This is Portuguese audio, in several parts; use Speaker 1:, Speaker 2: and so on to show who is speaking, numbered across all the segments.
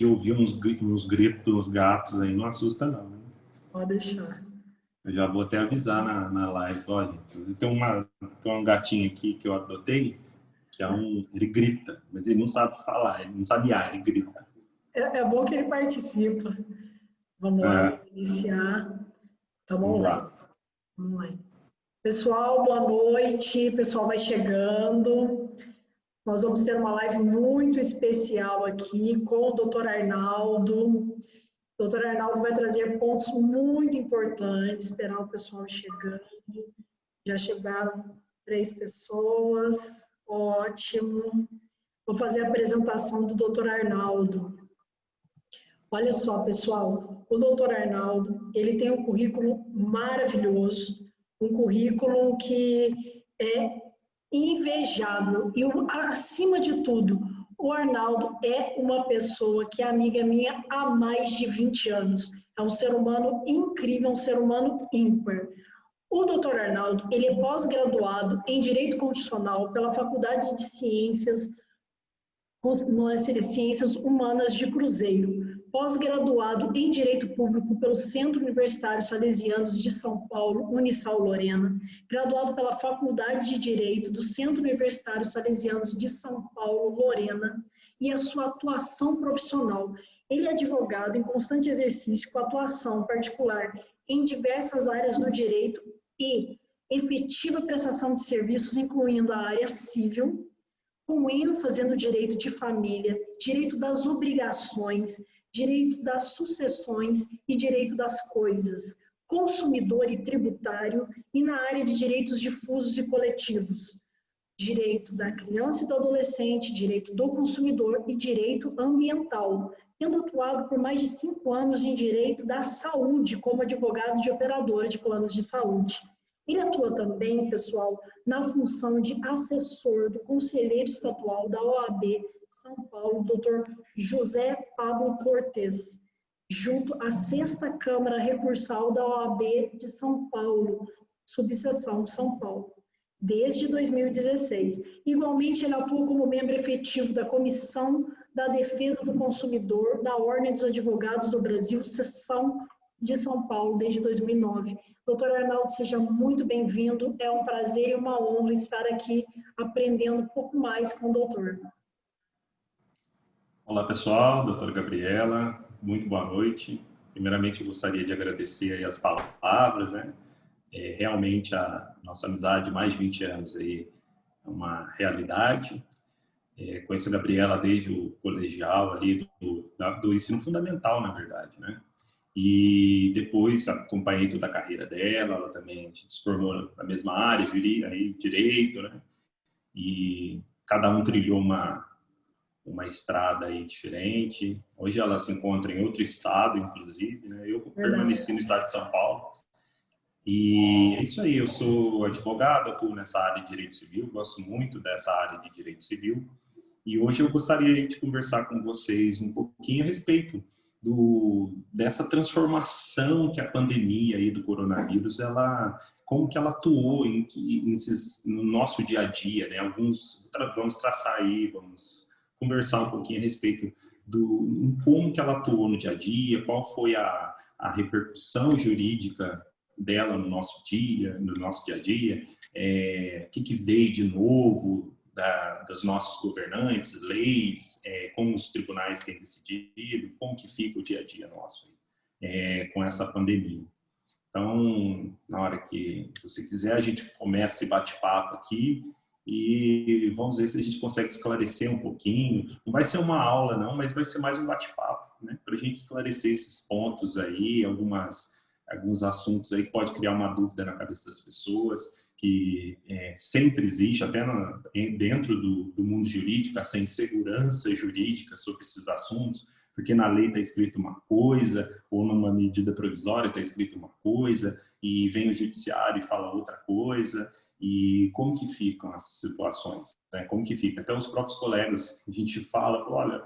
Speaker 1: Se ouvir uns gritos dos gatos aí, não assusta não, né?
Speaker 2: Pode deixar.
Speaker 1: Eu já vou até avisar na live, ó, gente. Tem um gatinho aqui que eu adotei, que ele grita, mas ele não sabe falar, ele não sabe ele grita.
Speaker 2: É bom que ele participa. Vamos lá, vamos iniciar. Então,
Speaker 1: Vamos lá.
Speaker 2: Vamos lá. Pessoal, boa noite. O pessoal vai chegando. Nós vamos ter uma live muito especial aqui com o Dr. Arnaldo. O Dr. Arnaldo vai trazer pontos muito importantes. Esperar o pessoal chegando. Já chegaram 3 pessoas. Ótimo. Vou fazer a apresentação do Dr. Arnaldo. Olha só, pessoal, o Dr. Arnaldo, ele tem um currículo maravilhoso, um currículo que é invejável e, acima de tudo, o Arnaldo é uma pessoa que é amiga minha há mais de 20 anos. É um ser humano incrível, um ser humano ímpar. O Dr. Arnaldo, ele é pós-graduado em Direito Constitucional pela Faculdade de Ciências Humanas de Cruzeiro, pós-graduado em Direito Público pelo Centro Universitário Salesianos de São Paulo, Unisal Lorena, graduado pela Faculdade de Direito do Centro Universitário Salesianos de São Paulo, Lorena, e a sua atuação profissional. Ele é advogado em constante exercício com atuação particular em diversas áreas do direito e efetiva prestação de serviços, incluindo a área civil, com ênfase no direito de família, direito das obrigações, direito das sucessões e direito das coisas, consumidor e tributário, e na área de direitos difusos e coletivos, direito da criança e do adolescente, direito do consumidor e direito ambiental, tendo atuado por mais de 5 anos em direito da saúde como advogado de operadora de planos de saúde. Ele atua também, pessoal, na função de assessor do conselheiro estadual da OAB São Paulo, Dr. José Pablo Cortes, junto à 6ª Câmara Recursal da OAB de São Paulo, subseção São Paulo, desde 2016. Igualmente, ele atua como membro efetivo da Comissão da Defesa do Consumidor da Ordem dos Advogados do Brasil, seção de São Paulo, desde 2009. Doutor Arnaldo, seja muito bem-vindo. É um prazer e uma honra estar aqui aprendendo um pouco mais com o doutor.
Speaker 1: Olá, pessoal. Doutora Gabriela, muito boa noite. Primeiramente, eu gostaria de agradecer aí as palavras, né? Realmente, a nossa amizade de mais de 20 anos aí é uma realidade. Conheço a Gabriela desde o colegial ali, do ensino fundamental, na verdade, né? E depois acompanhei toda a carreira dela, ela também se formou na mesma área, direito, né? E cada um trilhou uma estrada aí diferente. Hoje ela se encontra em outro estado, inclusive, né? Eu permaneci no estado de São Paulo. E é isso aí, eu sou advogado, atuo nessa área de direito civil, gosto muito dessa área de direito civil. E hoje eu gostaria de conversar com vocês um pouquinho a respeito dessa transformação que a pandemia aí do coronavírus, como que ela atuou no nosso dia a dia, né? Vamos traçar aí, vamos conversar um pouquinho a respeito em como que ela atuou no dia a dia, qual foi a repercussão jurídica dela no nosso dia a dia, o que veio de novo dos nossos governantes, leis, como os tribunais têm decidido, como que fica o dia a dia nosso com essa pandemia. Então, na hora que você quiser, a gente começa esse bate-papo aqui e vamos ver se a gente consegue esclarecer um pouquinho. Não vai ser uma aula, não, mas vai ser mais um bate-papo, né? Para a gente esclarecer esses pontos aí, alguns assuntos aí que pode criar uma dúvida na cabeça das pessoas, que sempre existe, até dentro do mundo jurídico, essa insegurança jurídica sobre esses assuntos, porque na lei está escrito uma coisa, ou numa medida provisória está escrito uma coisa, e vem o judiciário e fala outra coisa, e como que ficam as situações, né? Como que fica? Até os próprios colegas, a gente fala, olha,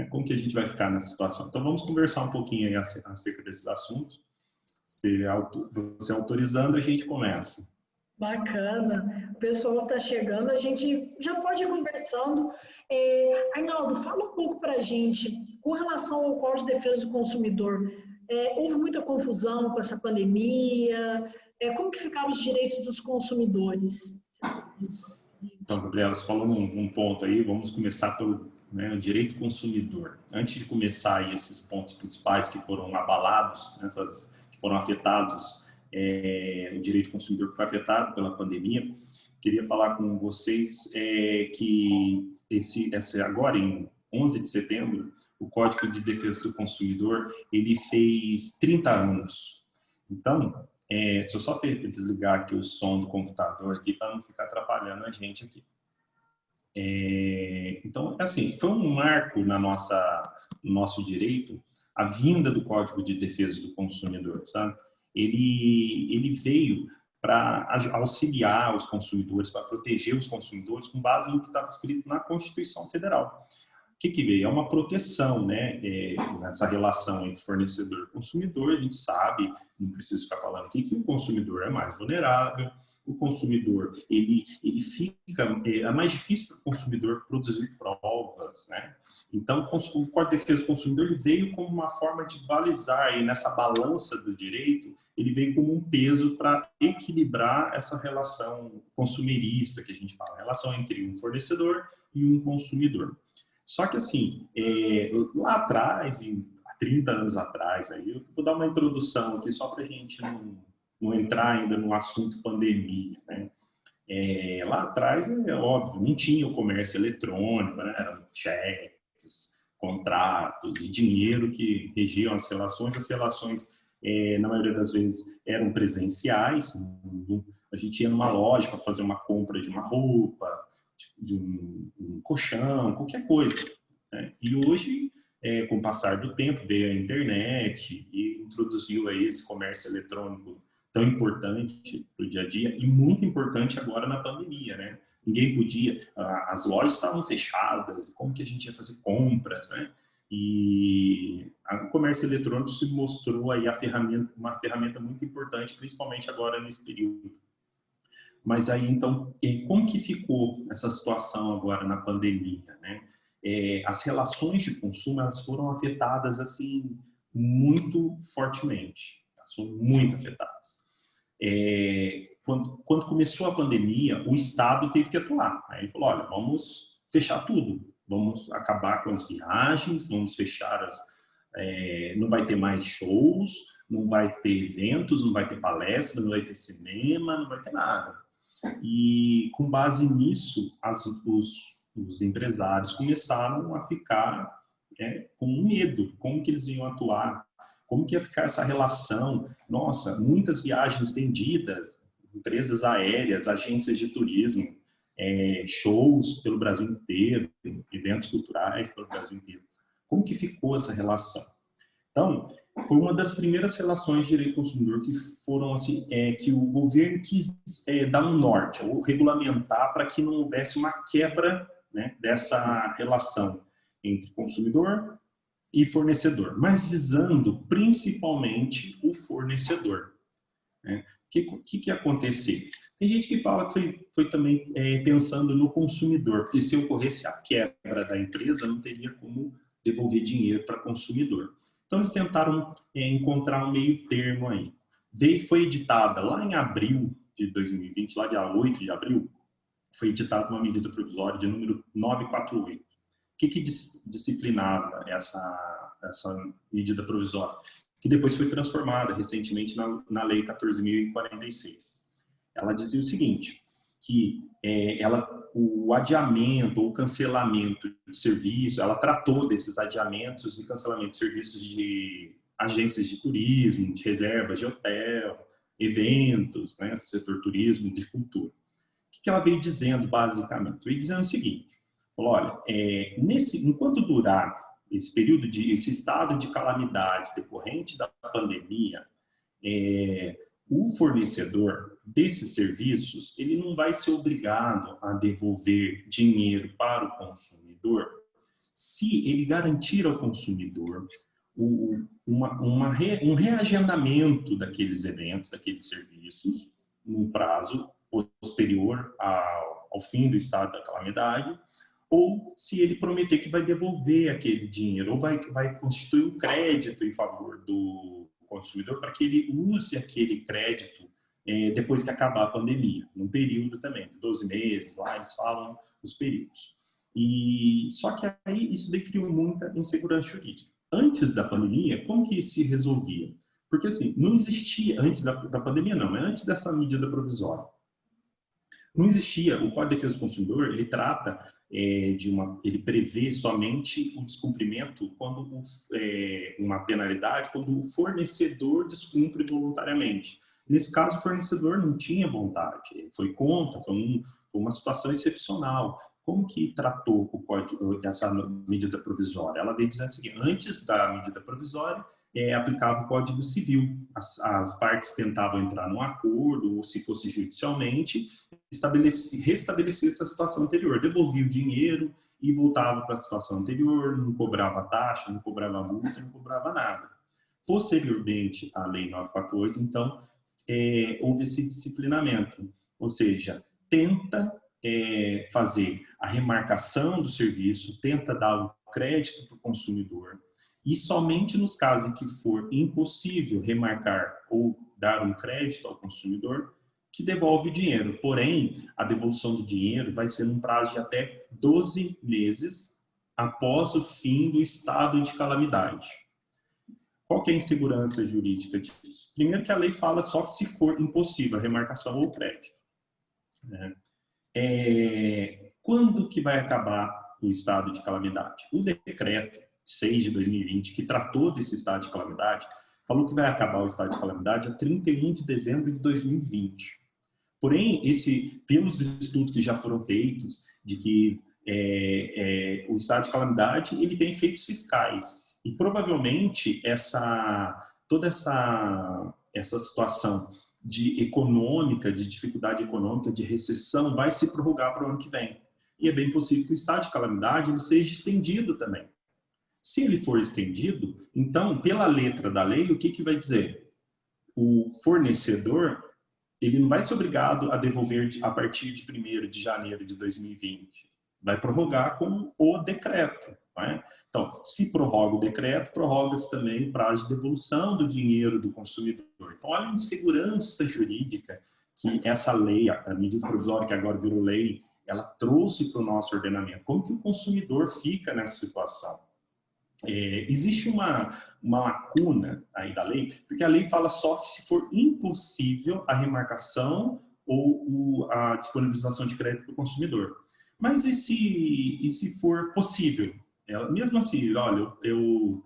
Speaker 1: como que a gente vai ficar nessa situação? Então vamos conversar um pouquinho aí acerca desses assuntos. Você autorizando, a gente começa.
Speaker 2: Bacana. O pessoal está chegando, a gente já pode ir conversando. Arnaldo, fala um pouco para a gente com relação ao Código de Defesa do Consumidor. Houve muita confusão com essa pandemia? Como que ficaram os direitos dos consumidores?
Speaker 1: Então, Gabriela, você falou um ponto aí, vamos começar pelo, né, o direito consumidor. Antes de começar aí esses pontos principais que foram abalados, né, que foram afetados, o direito consumidor que foi afetado pela pandemia, queria falar com vocês que agora, em 11 de setembro, o Código de Defesa do Consumidor, ele fez 30 anos. Então, se eu só desligar aqui o som do computador aqui para não ficar atrapalhando a gente aqui. Então, assim, foi um marco no nosso direito a vinda do Código de Defesa do Consumidor, sabe? Ele veio para auxiliar os consumidores, para proteger os consumidores com base no que estava escrito na Constituição Federal. O que veio? É uma proteção, né? Nessa relação entre fornecedor e consumidor, a gente sabe, não preciso ficar falando aqui, que o consumidor é mais vulnerável, o consumidor, ele fica, é mais difícil para o consumidor produzir provas, né? Então, o Código de Defesa do Consumidor ele veio como uma forma de balizar, e nessa balança do direito, ele veio como um peso para equilibrar essa relação consumerista, que a gente fala, a relação entre um fornecedor e um consumidor. Só que, assim, lá atrás, há 30 anos atrás, aí, eu vou dar uma introdução aqui só para a gente não entrar ainda no assunto pandemia, né? Lá atrás, é óbvio, não tinha o comércio eletrônico, né? Eram cheques, contratos e dinheiro que regiam as relações. As relações, na maioria das vezes, eram presenciais. A gente ia numa loja para fazer uma compra de uma roupa, de um colchão, qualquer coisa, né? E hoje, com o passar do tempo, veio a internet e introduziu aí esse comércio eletrônico tão importante para o dia a dia e muito importante agora na pandemia, né? Ninguém podia, as lojas estavam fechadas, como que a gente ia fazer compras, né? E o comércio eletrônico se mostrou aí uma ferramenta muito importante, principalmente agora nesse período. Mas aí, então, como que ficou essa situação agora na pandemia, né? As relações de consumo, elas foram afetadas, assim, muito fortemente. Elas foram muito afetadas. Quando começou a pandemia, o Estado teve que atuar. Aí ele falou, olha, vamos fechar tudo. Vamos acabar com as viagens, vamos fechar não vai ter mais shows, não vai ter eventos, não vai ter palestra, não vai ter cinema, não vai ter nada. E com base nisso, os empresários começaram a ficar com medo, como que eles iam atuar, como que ia ficar essa relação. Nossa, muitas viagens vendidas, empresas aéreas, agências de turismo, shows pelo Brasil inteiro, eventos culturais pelo Brasil inteiro. Como que ficou essa relação? Então, foi uma das primeiras relações de direito consumidor que foram assim, que o governo quis dar um norte, ou regulamentar para que não houvesse uma quebra, né, dessa relação entre consumidor e fornecedor, mas visando principalmente o fornecedor, né? O que ia acontecer? Tem gente que fala que foi também pensando no consumidor, porque se ocorresse a quebra da empresa, não teria como devolver dinheiro para o consumidor. Então, eles tentaram encontrar um meio termo aí. Foi editada lá em abril de 2020, lá dia 8 de abril, foi editada uma medida provisória de número 948. O que disciplinava essa medida provisória? Que depois foi transformada recentemente na Lei 14.046. Ela dizia o seguinte, que o adiamento ou cancelamento de serviço, ela tratou desses adiamentos e cancelamento de serviços de agências de turismo, de reservas de hotel, eventos, né, setor turismo, de cultura. O que ela veio dizendo, basicamente? Veio dizendo o seguinte, falou, olha, enquanto durar esse período, esse estado de calamidade decorrente da pandemia, o fornecedor desses serviços, ele não vai ser obrigado a devolver dinheiro para o consumidor se ele garantir ao consumidor um reagendamento daqueles eventos, daqueles serviços, num prazo posterior ao fim do estado da calamidade, ou se ele prometer que vai devolver aquele dinheiro, ou vai constituir um crédito em favor do consumidor para que ele use aquele crédito depois que acabar a pandemia, num período também, de 12 meses, lá eles falam os períodos. E só que aí isso daí criou muita insegurança jurídica. Antes da pandemia, como que se resolvia? Porque assim, não existia, antes da pandemia não, mas antes dessa medida provisória, não existia, o Código de Defesa do Consumidor, ele trata ele prevê somente o descumprimento quando uma penalidade, quando o fornecedor descumpre voluntariamente. Nesse caso, o fornecedor não tinha vontade, foi contra, foi uma situação excepcional. Como que tratou o código, essa medida provisória? Ela veio dizendo o seguinte: antes da medida provisória, aplicava o Código Civil. As partes tentavam entrar num acordo, ou se fosse judicialmente, restabelecer essa situação anterior. Devolvia o dinheiro e voltava para a situação anterior, não cobrava taxa, não cobrava multa, não cobrava nada. Posteriormente, à Lei 948, então, houve esse disciplinamento, ou seja, tenta fazer a remarcação do serviço, tenta dar o crédito para o consumidor, e somente nos casos em que for impossível remarcar ou dar um crédito ao consumidor, que devolve o dinheiro. Porém, a devolução do dinheiro vai ser num prazo de até 12 meses após o fim do estado de calamidade. Qual que é a insegurança jurídica disso? Primeiro que a lei fala só que se for impossível a remarcação ou crédito. Quando que vai acabar o estado de calamidade? O decreto 6 de 2020, que tratou desse estado de calamidade, falou que vai acabar o estado de calamidade a 31 de dezembro de 2020. Porém, pelos estudos que já foram feitos, de que o estado de calamidade ele tem efeitos fiscais. E provavelmente toda essa situação de dificuldade econômica, de recessão, vai se prorrogar para o ano que vem. E é bem possível que o estado de calamidade ele seja estendido também. Se ele for estendido, então, pela letra da lei, o que vai dizer? O fornecedor ele não vai ser obrigado a devolver a partir de 1º de janeiro de 2020. Vai prorrogar com o decreto. Né? Então, se prorroga o decreto, prorroga-se também o prazo de devolução do dinheiro do consumidor. Então, olha a insegurança jurídica que essa lei, a medida provisória que agora virou lei, ela trouxe para o nosso ordenamento. Como que o consumidor fica nessa situação? Existe uma lacuna aí da lei, porque a lei fala só que se for impossível a remarcação ou a disponibilização de crédito para o consumidor. Mas e se for possível? Mesmo assim, olha, eu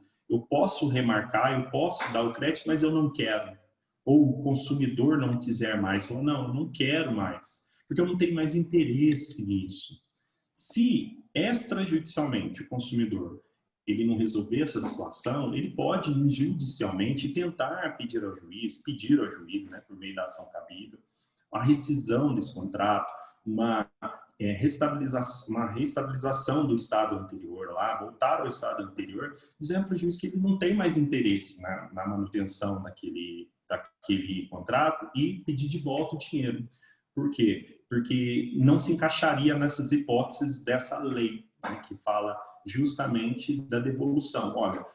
Speaker 1: posso remarcar, eu posso dar o crédito, mas eu não quero. Ou o consumidor não quiser mais, falou, não, eu não quero mais, porque eu não tenho mais interesse nisso. Se extrajudicialmente o consumidor ele não resolver essa situação, ele pode ir judicialmente tentar pedir ao juiz, né, por meio da ação cabível, a rescisão desse contrato, uma restabilização do estado anterior, voltar ao estado anterior, dizendo para o juiz que ele não tem mais interesse na manutenção daquele contrato e pedir de volta o dinheiro. Por quê? Porque não se encaixaria nessas hipóteses dessa lei, né, que fala justamente da devolução. Olha,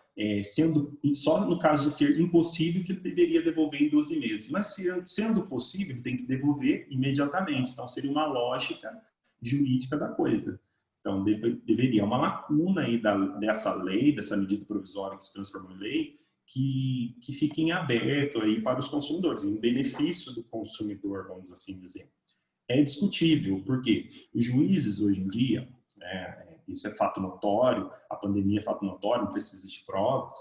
Speaker 1: só no caso de ser impossível que ele deveria devolver em 12 meses, mas sendo possível, ele tem que devolver imediatamente. Então, seria uma lógica jurídica da coisa. Então, deveria uma lacuna aí dessa lei, dessa medida provisória que se transformou em lei, que fique em aberto aí para os consumidores, em benefício do consumidor, vamos assim dizer. É discutível, porque os juízes hoje em dia, isso é fato notório, a pandemia é fato notório, não precisa de provas,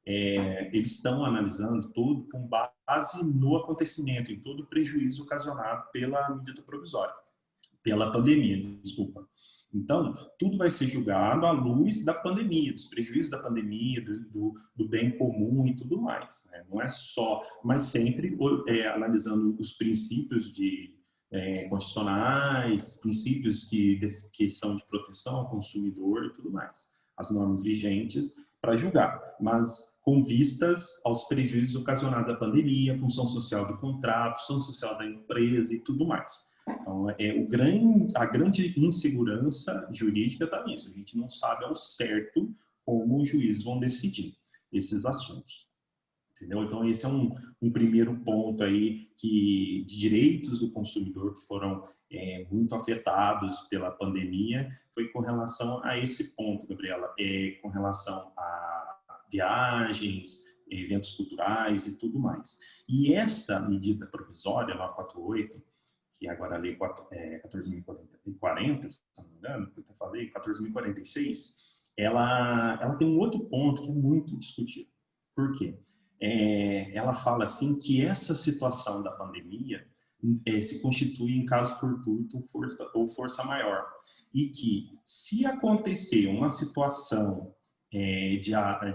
Speaker 1: eles estão analisando tudo com base no acontecimento, em todo o prejuízo ocasionado pela medida provisória, pela pandemia, desculpa. Então, tudo vai ser julgado à luz da pandemia, dos prejuízos da pandemia, do bem comum e tudo mais. Né? Não é só, mas sempre analisando os princípios constitucionais, princípios que são de proteção ao consumidor e tudo mais, as normas vigentes para julgar, mas com vistas aos prejuízos ocasionados à pandemia, função social do contrato, função social da empresa e tudo mais. Então, a grande insegurança jurídica está nisso. A gente não sabe ao certo como os juízes vão decidir esses assuntos. Entendeu? Então, esse é um primeiro ponto aí de direitos do consumidor que foram muito afetados pela pandemia, foi com relação a esse ponto, Gabriela, com relação a viagens, eventos culturais e tudo mais. E essa medida provisória, 948, que agora é a lei 14.040, se não me engano, que eu falei, 14.046, ela tem um outro ponto que é muito discutido. Por quê? Ela fala assim que essa situação da pandemia se constitui em caso fortuito ou força maior. E que, se acontecer uma situação de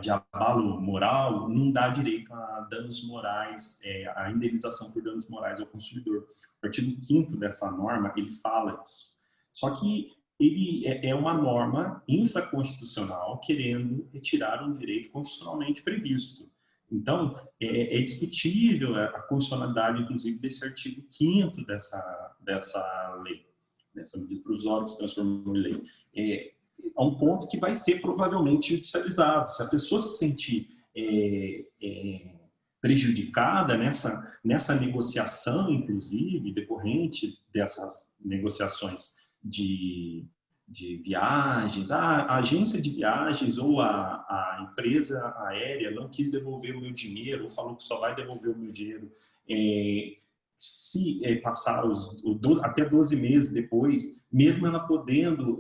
Speaker 1: abalo moral, não dá direito a danos morais, a indenização por danos morais ao consumidor. O artigo 5º dessa norma, ele fala isso. Só que ele é uma norma infraconstitucional querendo retirar um direito constitucionalmente previsto. Então, é discutível a constitucionalidade, inclusive, desse artigo 5º dessa lei, dessa medida provisória que se transformou em lei. A um ponto que vai ser provavelmente judicializado. Se a pessoa se sentir prejudicada nessa negociação, inclusive, decorrente dessas negociações de viagens, a agência de viagens ou a empresa aérea não quis devolver o meu dinheiro, ou falou que só vai devolver o meu dinheiro se passar até 12 meses depois, mesmo ela podendo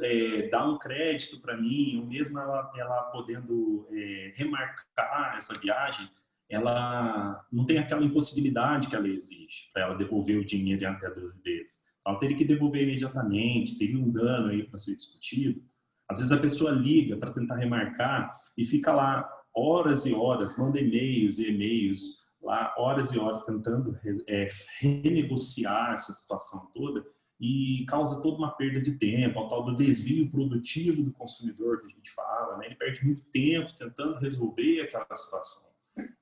Speaker 1: dar um crédito para mim, ou mesmo ela podendo remarcar essa viagem, ela não tem aquela impossibilidade que ela exige para ela devolver o dinheiro em até 12 vezes. Ela teria que devolver imediatamente, teria um dano aí para ser discutido. Às vezes a pessoa liga para tentar remarcar e fica lá horas e horas, manda e-mails e e-mails, lá horas e horas tentando renegociar essa situação toda e causa toda uma perda de tempo, o tal do desvio produtivo do consumidor que a gente fala, né? Ele perde muito tempo tentando resolver aquela situação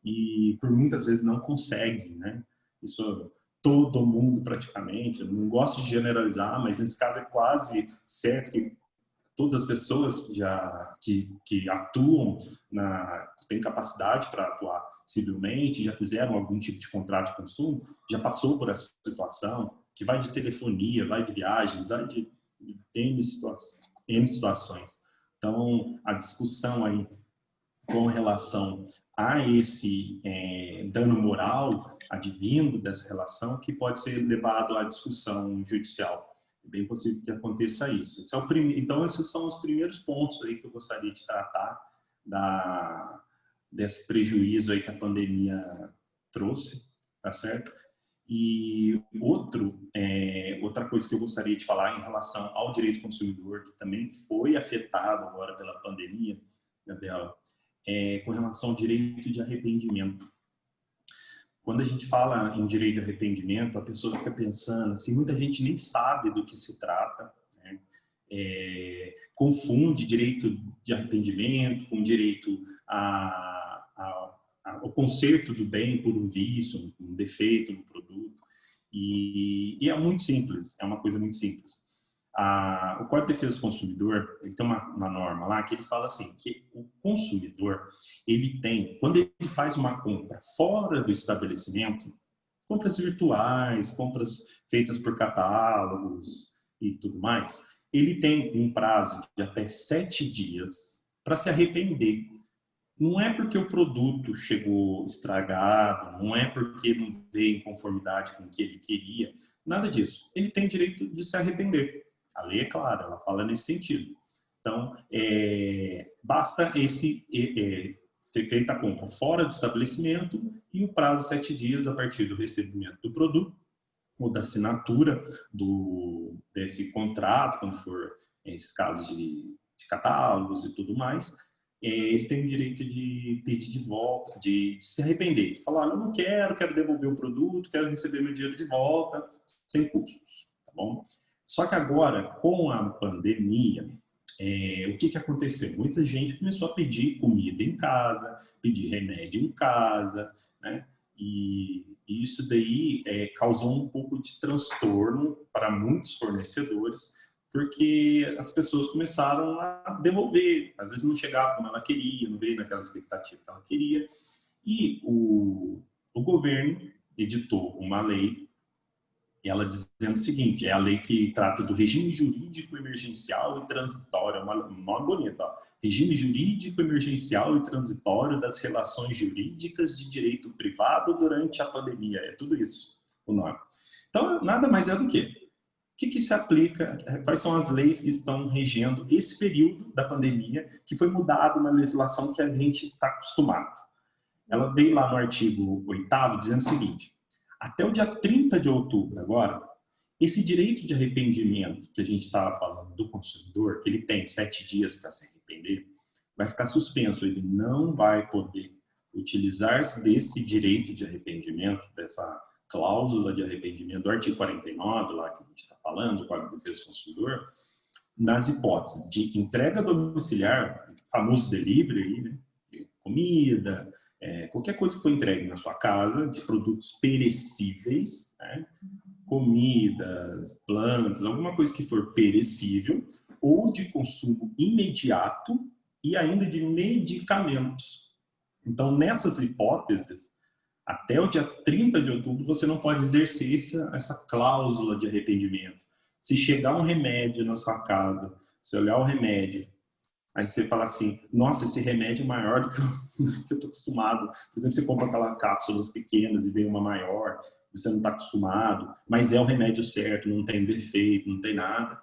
Speaker 1: e por muitas vezes não consegue, né? Isso todo mundo praticamente, eu não gosto de generalizar, mas nesse caso é quase certo que todas as pessoas que atuam, têm capacidade para atuar civilmente, já fizeram algum tipo de contrato de consumo, já passou por essa situação, que vai de telefonia, vai de viagem, vai de N situações. Então, a discussão aí com relação a esse dano moral advindo dessa relação, que pode ser levado à discussão judicial. É bem possível que aconteça isso. Então, esses são os primeiros pontos aí que eu gostaria de tratar desse prejuízo aí que a pandemia trouxe, tá certo? E outra coisa que eu gostaria de falar em relação ao direito do consumidor, que também foi afetado agora pela pandemia, Gabriela, com relação ao direito de arrependimento. Quando a gente fala em direito de arrependimento, a pessoa fica pensando, assim, muita gente nem sabe do que se trata, né? Confunde direito de arrependimento com direito ao conserto do bem por um vício, um defeito no produto. E é muito simples, é uma coisa muito simples. O Código de Defesa do Consumidor, ele tem uma norma lá que ele fala assim, que o consumidor, ele tem, quando ele faz uma compra fora do estabelecimento, compras virtuais, compras feitas por catálogos e tudo mais, ele tem um prazo de até 7 dias para se arrepender. Não é porque o produto chegou estragado, não é porque não veio em conformidade com o que ele queria, nada disso. Ele tem direito de se arrepender. A lei é clara, ela fala nesse sentido. Então, basta ser feita a compra fora do estabelecimento e o prazo 7 dias a partir do recebimento do produto ou da assinatura desse contrato, quando for esses casos de catálogos e tudo mais, ele tem o direito de pedir de volta, de se arrepender. Falar, eu não quero devolver o produto, quero receber meu dinheiro de volta, sem custos, tá bom? Só que agora, com a pandemia, o que aconteceu? Muita gente começou a pedir comida em casa, pedir remédio em casa, né? E isso daí causou um pouco de transtorno para muitos fornecedores, porque as pessoas começaram a devolver, às vezes não chegava como ela queria, não veio naquela expectativa que ela queria, e o governo editou uma lei, ela dizendo o seguinte, é a lei que trata do regime jurídico emergencial e transitório, um nome bonito, ó. Regime jurídico emergencial e transitório das relações jurídicas de direito privado durante a pandemia, é tudo isso o nome. Então, nada mais é do que o que se aplica, quais são as leis que estão regendo esse período da pandemia, que foi mudado na legislação que a gente está acostumado. Ela veio lá no artigo 8º dizendo o seguinte, até o dia 30 de outubro agora, esse direito de arrependimento que a gente estava falando do consumidor, que ele tem 7 dias para se arrepender, vai ficar suspenso, ele não vai poder utilizar-se desse direito de arrependimento, dessa cláusula de arrependimento do artigo 49, lá que a gente está falando, do Código de Defesa do Consumidor, nas hipóteses de entrega domiciliar, famoso delivery, né? Comida, qualquer coisa que for entregue na sua casa, de produtos perecíveis, né? Comidas, plantas, alguma coisa que for perecível, ou de consumo imediato e ainda de medicamentos. Então, nessas hipóteses, até o dia 30 de outubro, você não pode exercer essa cláusula de arrependimento. Se chegar um remédio na sua casa, você olhar o remédio, aí você fala assim, nossa, esse remédio é maior do que eu estou acostumado. Por exemplo, você compra aquelas cápsulas pequenas e vem uma maior, você não está acostumado, mas é o remédio certo, não tem defeito, não tem nada.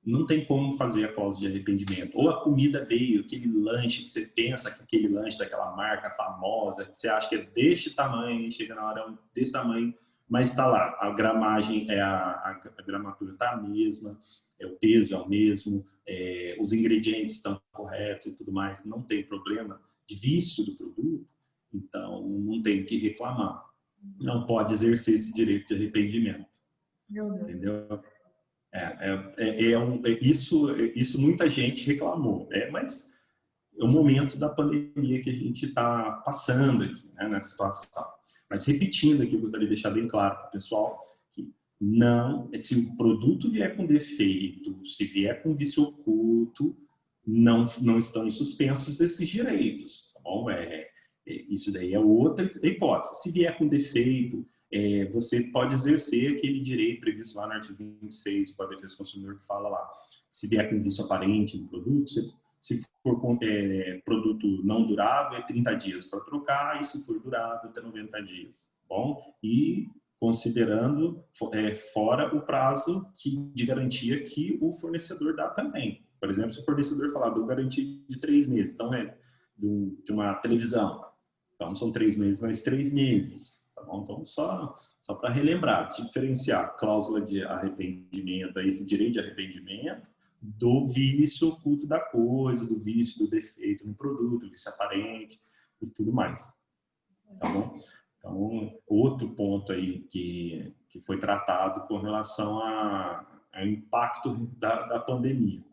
Speaker 1: Não tem como fazer a cláusula de arrependimento. Ou a comida veio, aquele lanche que você pensa que aquele lanche daquela marca famosa, que você acha que é deste tamanho, chega na hora desse tamanho, mas está lá. A gramagem, a gramatura está a mesma, o peso é o mesmo, os ingredientes estão corretos e tudo mais. Não tem problema de vício do produto, então não tem que reclamar. Não pode exercer esse direito de arrependimento. Entendeu? Isso muita gente reclamou, mas é o momento da pandemia que a gente está passando aqui, né, nessa situação. Mas repetindo aqui, eu gostaria de deixar bem claro para o pessoal que não, se o produto vier com defeito, se vier com vício oculto, não estão suspensos esses direitos, tá bom? Isso daí é outra hipótese. Se vier com defeito, você pode exercer aquele direito previsto lá no artigo 26 do Código de Defesa do Consumidor, que fala lá, se vier com vício aparente no produto, se for produto não durável, é 30 dias para trocar, e se for durável, até 90 dias. Bom? E considerando fora o prazo de garantia que o fornecedor dá também. Por exemplo, se o fornecedor falar, dou garantia de 3 meses, então de uma televisão, então são 3 meses mais 3 meses. Tá bom? Então, só para relembrar, diferenciar cláusula de arrependimento, esse direito de arrependimento, do vício oculto da coisa, do vício do defeito no produto, do vício aparente e tudo mais. Tá bom? Então, outro ponto aí que foi tratado com relação ao impacto da pandemia.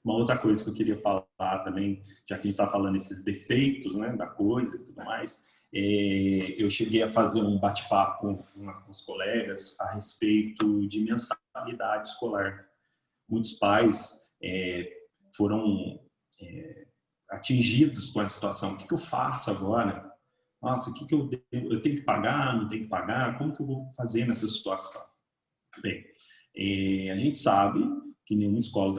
Speaker 1: Uma outra coisa que eu queria falar também, já que a gente está falando esses defeitos, né, da coisa e tudo mais, eu cheguei a fazer um bate-papo com os colegas a respeito de mensalidade escolar. Muitos pais foram atingidos com a situação. O que eu faço agora? Nossa, o que eu devo? Eu tenho que pagar? Não tenho que pagar? Como que eu vou fazer nessa situação? Bem, a gente sabe que nenhuma escola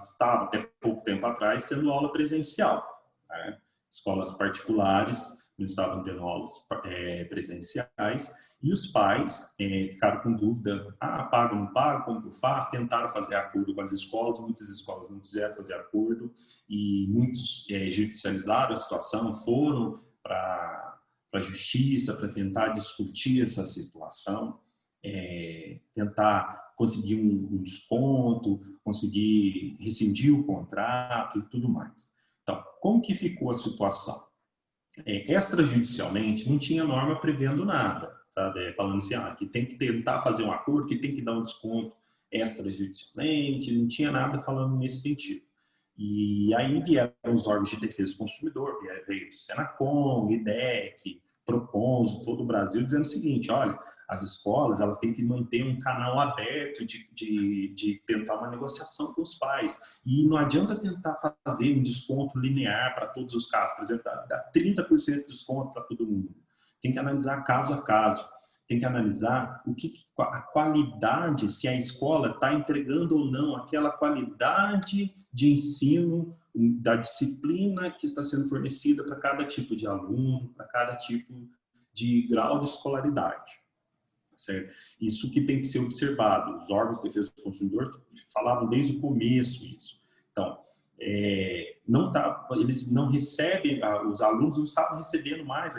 Speaker 1: estava até pouco tempo atrás tendo aula presencial, né? Escolas particulares não estavam tendo aulas presenciais e os pais ficaram com dúvida, pago, não pago, como que eu faço? Tentaram fazer acordo com as escolas, muitas escolas não quiseram fazer acordo e muitos judicializaram a situação, foram para a justiça para tentar discutir essa situação, tentar conseguir um desconto, conseguir rescindir o contrato e tudo mais. Então, como que ficou a situação? Extrajudicialmente, não tinha norma prevendo nada, sabe? Falando assim, que tem que tentar fazer um acordo, que tem que dar um desconto extrajudicialmente, não tinha nada falando nesse sentido. E aí vieram os órgãos de defesa do consumidor, veio o Senacom, IDEC, Proconso, todo o Brasil, dizendo o seguinte: olha, as escolas elas têm que manter um canal aberto de tentar uma negociação com os pais. E não adianta tentar fazer um desconto linear para todos os casos, por exemplo, dar 30% de desconto para todo mundo. Tem que analisar caso a caso. Tem que analisar a qualidade, se a escola está entregando ou não aquela qualidade de ensino, da disciplina que está sendo fornecida para cada tipo de aluno, para cada tipo de grau de escolaridade. Certo? Isso que tem que ser observado. Os órgãos de defesa do consumidor falavam desde o começo isso. Então, eles não recebem, os alunos não estavam recebendo mais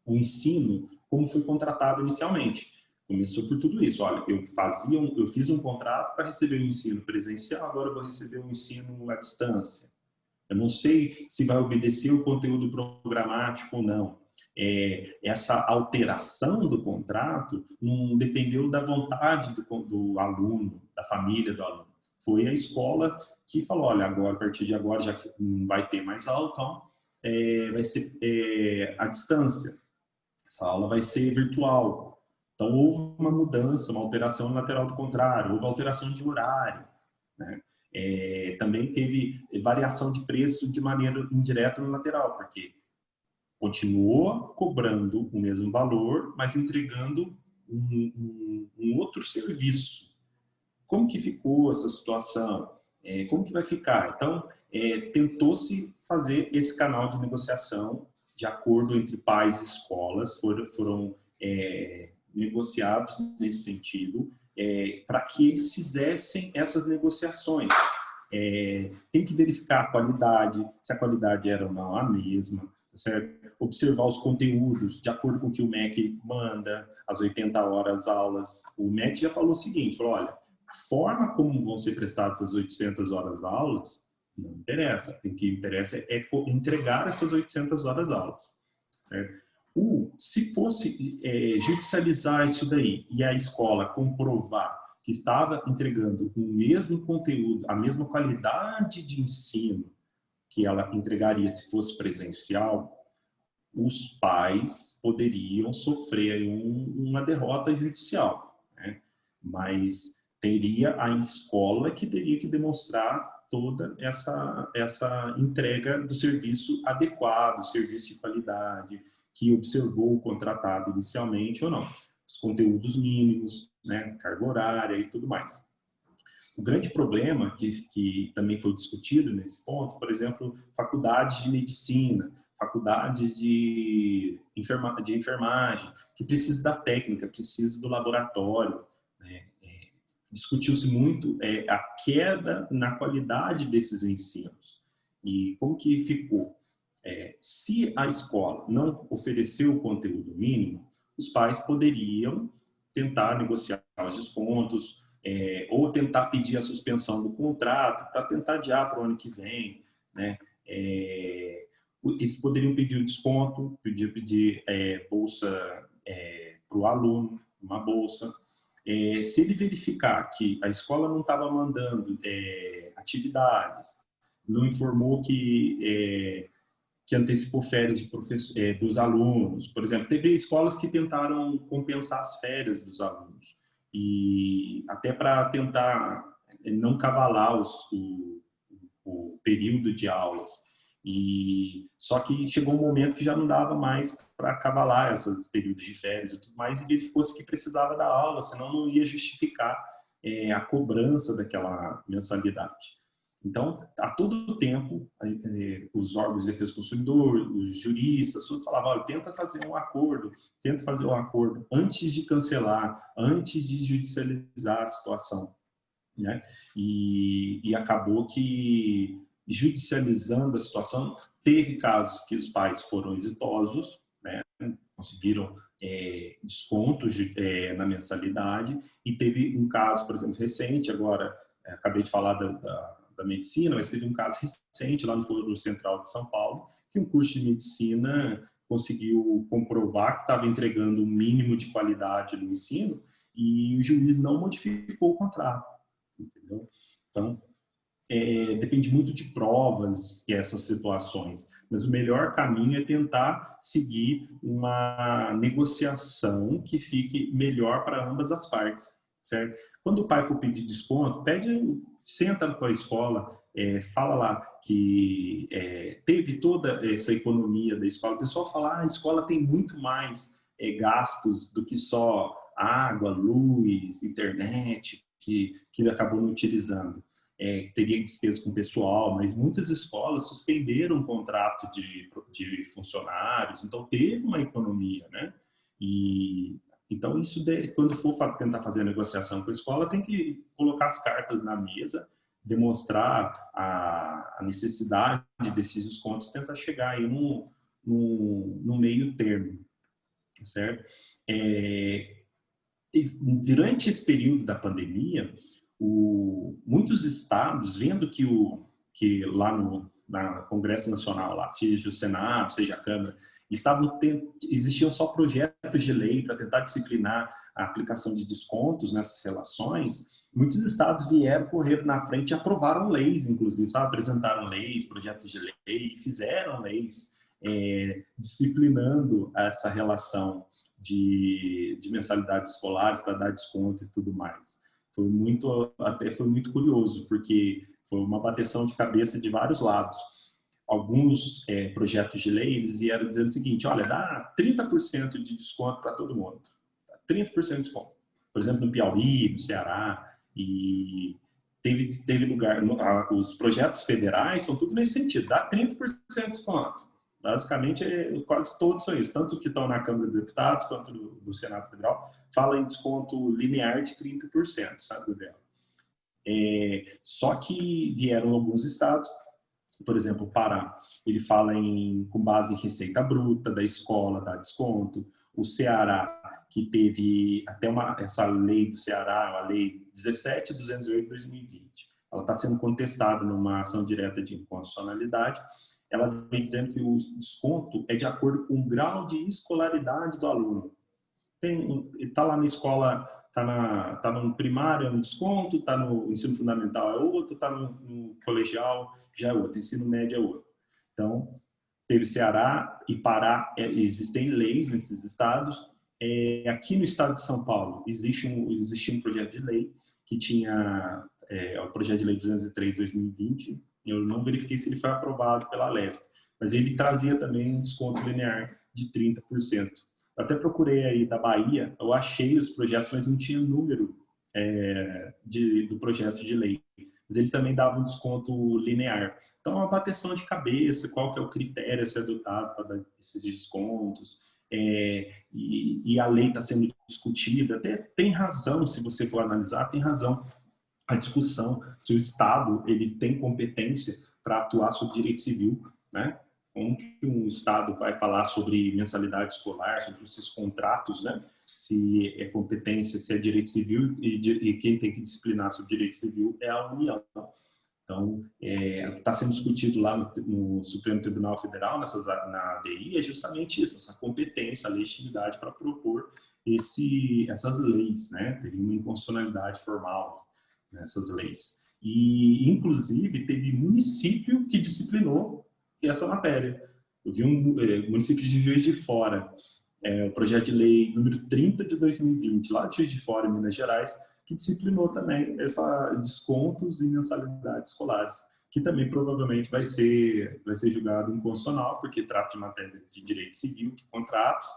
Speaker 1: o ensino como foi contratado inicialmente. Começou por tudo isso. Olha, eu fiz um contrato para receber um ensino presencial, agora eu vou receber um ensino à distância. Eu não sei se vai obedecer o conteúdo programático ou não. Essa alteração do contrato não dependeu da vontade do aluno, da família do aluno. Foi a escola que falou: olha, agora, a partir de agora, já que não vai ter mais aula, então vai ser à distância. Essa aula vai ser virtual. Então, houve uma mudança, uma alteração lateral do contrário, houve alteração de horário, né? Também teve variação de preço de maneira indireta no lateral, porque continuou cobrando o mesmo valor, mas entregando um outro serviço. Como que ficou essa situação? Como que vai ficar? Então, tentou-se fazer esse canal de negociação de acordo entre pais e escolas, foram negociados nesse sentido, para que eles fizessem essas negociações. Tem que verificar a qualidade, se a qualidade era ou não a mesma, certo? Observar os conteúdos de acordo com o que o MEC manda, as 80 horas aulas. O MEC já falou o seguinte, falou: olha, a forma como vão ser prestadas as 800 horas aulas não interessa. O que interessa é entregar essas 800 horas aulas, certo? Se fosse judicializar isso daí e a escola comprovar que estava entregando o mesmo conteúdo, a mesma qualidade de ensino que ela entregaria se fosse presencial, os pais poderiam sofrer uma derrota judicial, né? Mas teria a escola que teria que demonstrar toda essa entrega do serviço adequado, serviço de qualidade, que observou o contratado inicialmente ou não. Os conteúdos mínimos, né, carga horária e tudo mais. O grande problema que também foi discutido nesse ponto, por exemplo, faculdades de medicina, faculdades de enfermagem, que precisa da técnica, precisa do laboratório, né? Discutiu-se muito a queda na qualidade desses ensinos. E como que ficou? Se a escola não ofereceu o conteúdo mínimo, os pais poderiam tentar negociar os descontos, ou tentar pedir a suspensão do contrato para tentar adiar para o ano que vem, né? Eles poderiam pedir o desconto, pedir bolsa para o aluno, uma bolsa. Se ele verificar que a escola não estava mandando atividades, não informou que antecipou férias dos alunos. Por exemplo, teve escolas que tentaram compensar as férias dos alunos, e até para tentar não cavalar o período de aulas. Só que chegou um momento que já não dava mais para cavalar esses períodos de férias e tudo mais, e verificou-se que precisava da aula, senão não ia justificar a cobrança daquela mensalidade. Então, a todo tempo, os órgãos de defesa do consumidor, os juristas, tudo falavam: olha, tenta fazer um acordo antes de cancelar, antes de judicializar a situação, né? E acabou que, judicializando a situação, teve casos que os pais foram exitosos, né? Conseguiram descontos na mensalidade, e teve um caso, por exemplo, recente, agora, acabei de falar da medicina, mas teve um caso recente lá no Foro Central de São Paulo, que um curso de medicina conseguiu comprovar que estava entregando um mínimo de qualidade no ensino, e o juiz não modificou o contrato. entendeu? Então, depende muito de provas e essas situações, mas o melhor caminho é tentar seguir uma negociação que fique melhor para ambas as partes, certo? Quando o pai for pedir desconto, senta com a escola, fala lá que teve toda essa economia da escola. O pessoal fala, a escola tem muito mais gastos do que só água, luz, internet, que acabou não utilizando. Teria despesa com o pessoal, mas muitas escolas suspenderam o contrato de funcionários, então teve uma economia, né? Então, quando for tentar fazer a negociação com a escola, tem que colocar as cartas na mesa, demonstrar a necessidade desses descontos, tentar chegar aí no meio termo, certo? Durante esse período da pandemia, muitos estados, vendo que lá no Congresso Nacional, lá, seja o Senado, seja a Câmara, existiam só projetos de lei para tentar disciplinar a aplicação de descontos nessas relações. Muitos estados vieram correr na frente e aprovaram leis, inclusive, sabe? Apresentaram leis, projetos de lei, fizeram leis disciplinando essa relação de mensalidades escolares para dar desconto e tudo mais. Foi muito curioso, porque foi uma bateção de cabeça de vários lados. Alguns projetos de lei, eles vieram dizendo o seguinte, olha, dá 30% de desconto para todo mundo. 30% de desconto. Por exemplo, no Piauí, no Ceará, e teve lugar, os projetos federais são tudo nesse sentido, dá 30% de desconto. Basicamente, quase todos são isso, tanto que estão na Câmara dos Deputados quanto do Senado Federal, fala em desconto linear de 30%, sabe, Gabriel? Só que vieram alguns estados, por exemplo, o Pará, ele fala com base em receita bruta da escola, dá desconto. O Ceará, que teve até essa lei do Ceará, a lei 17.208 de 2020, ela está sendo contestada numa ação direta de inconstitucionalidade. Ela vem dizendo que o desconto é de acordo com o grau de escolaridade do aluno. Está lá na escola, está no primário é um desconto, está no ensino fundamental é outro, está no colegial já é outro, ensino médio é outro. Então, teve Ceará e Pará, existem leis nesses estados. Aqui no estado de São Paulo, existia um projeto de lei que tinha o projeto de lei 203 de 2020. Eu não verifiquei se ele foi aprovado pela Alesp, mas ele trazia também um desconto linear de 30%. Eu até procurei aí da Bahia, eu achei os projetos, mas não tinha número do projeto de lei. Mas ele também dava um desconto linear. Então, é uma bateção de cabeça, qual que é o critério a ser adotado para dar esses descontos. E a lei está sendo discutida. Até tem razão, se você for analisar, tem razão a discussão se o Estado ele tem competência para atuar sobre direito civil, né? Como que um Estado vai falar sobre mensalidade escolar, sobre esses contratos, né? Se é competência, se é direito civil e quem tem que disciplinar sobre direito civil é a União. Então, o que está sendo discutido lá no Supremo Tribunal Federal, na ADI, é justamente isso, essa competência, a legitimidade para propor essas leis, né? Teria uma inconstitucionalidade formal nessas leis. E, inclusive, teve município que disciplinou essa matéria. Eu vi um município de Juiz de Fora, o projeto de lei número 30 de 2020, lá de Juiz de Fora, em Minas Gerais, que disciplinou também descontos e mensalidades escolares, que também provavelmente vai ser julgado inconstitucional, porque trata de matéria de direito civil, de contratos,